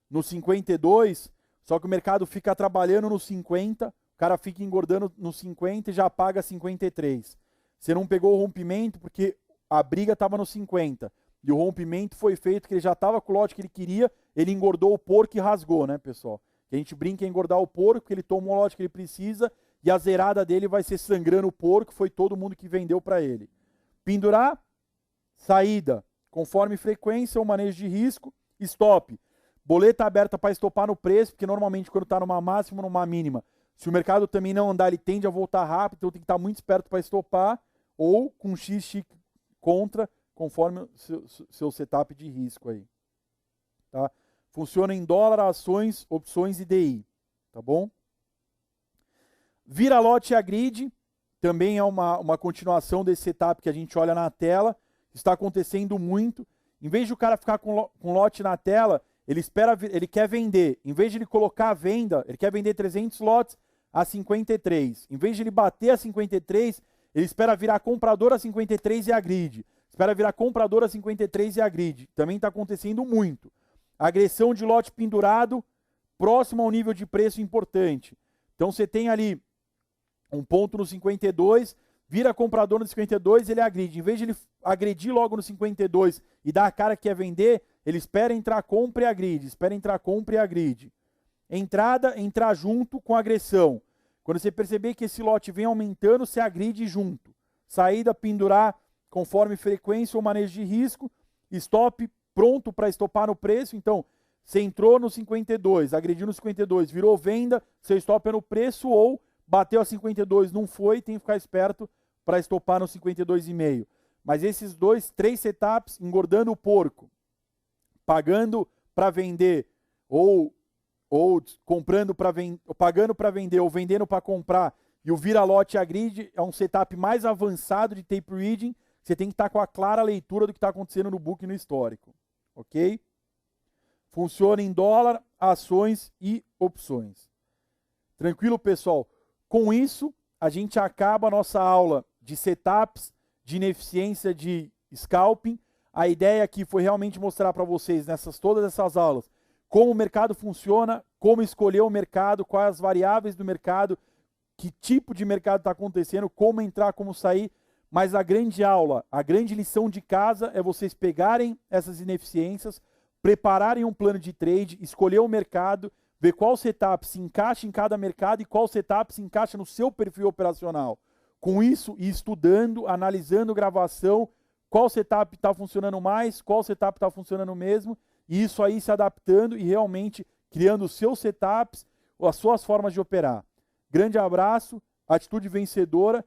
no 52, só que o mercado fica trabalhando no 50, o cara fica engordando no 50 e já paga 53. Você não pegou o rompimento porque a briga estava no 50. E o rompimento foi feito que ele já estava com o lote que ele queria, ele engordou o porco e rasgou, né, pessoal? A gente brinca em engordar o porco, ele toma o lote que ele precisa e a zerada dele vai ser sangrando o porco, foi todo mundo que vendeu para ele. Pendurar, saída, conforme frequência ou manejo de risco, stop. Boleta aberta para estopar no preço, porque normalmente quando está numa máxima ou numa mínima, se o mercado também não andar, ele tende a voltar rápido, então tem que estar muito esperto para estopar, ou com X contra, conforme o seu setup de risco aí. Tá? Funciona em dólar, ações, opções e DI. Tá bom? Vira lote e agride, também é uma continuação desse setup que a gente olha na tela. Está acontecendo muito. Em vez de o cara ficar com lote na tela, ele quer vender. Em vez de ele colocar a venda, ele quer vender 300 lotes a 53. Em vez de ele bater a 53, ele espera virar comprador a 53 e agride. Espera virar comprador a 53 e agride. Também está acontecendo muito. Agressão de lote pendurado próximo ao nível de preço importante. Então você tem ali um ponto no 52, vira comprador no 52, ele agride. Em vez de ele agredir logo no 52 e dar a cara que quer vender, ele espera entrar, compra e agride. Espera entrar, compra e agride. Entrada, entrar junto com agressão. Quando você perceber que esse lote vem aumentando, você agride junto. Saída, pendurar conforme frequência ou manejo de risco. Stop, pronto para estopar no preço. Então, você entrou no 52, agrediu no 52, virou venda, seu stop é no preço ou bateu a 52, não foi, tem que ficar esperto para estopar no 52,5. Mas esses 3 setups, engordando o porco, pagando para vender ou comprando para vender, pagando para vender ou vendendo para comprar, e o vira-lote agride é um setup mais avançado de tape reading. Você tem que estar com a clara leitura do que está acontecendo no book e no histórico. Ok? Funciona em dólar, ações e opções. Tranquilo, pessoal? Com isso, a gente acaba a nossa aula de setups, de ineficiência de scalping. A ideia aqui foi realmente mostrar para vocês, todas essas aulas, como o mercado funciona, como escolher o mercado, quais as variáveis do mercado, que tipo de mercado está acontecendo, como entrar, como sair. Mas a grande aula, a grande lição de casa é vocês pegarem essas ineficiências, prepararem um plano de trade, escolher o mercado, ver qual setup se encaixa em cada mercado e qual setup se encaixa no seu perfil operacional. Com isso, ir estudando, analisando gravação, qual setup está funcionando mais, qual setup está funcionando mesmo, e isso aí se adaptando e realmente criando os seus setups, as suas formas de operar. Grande abraço, atitude vencedora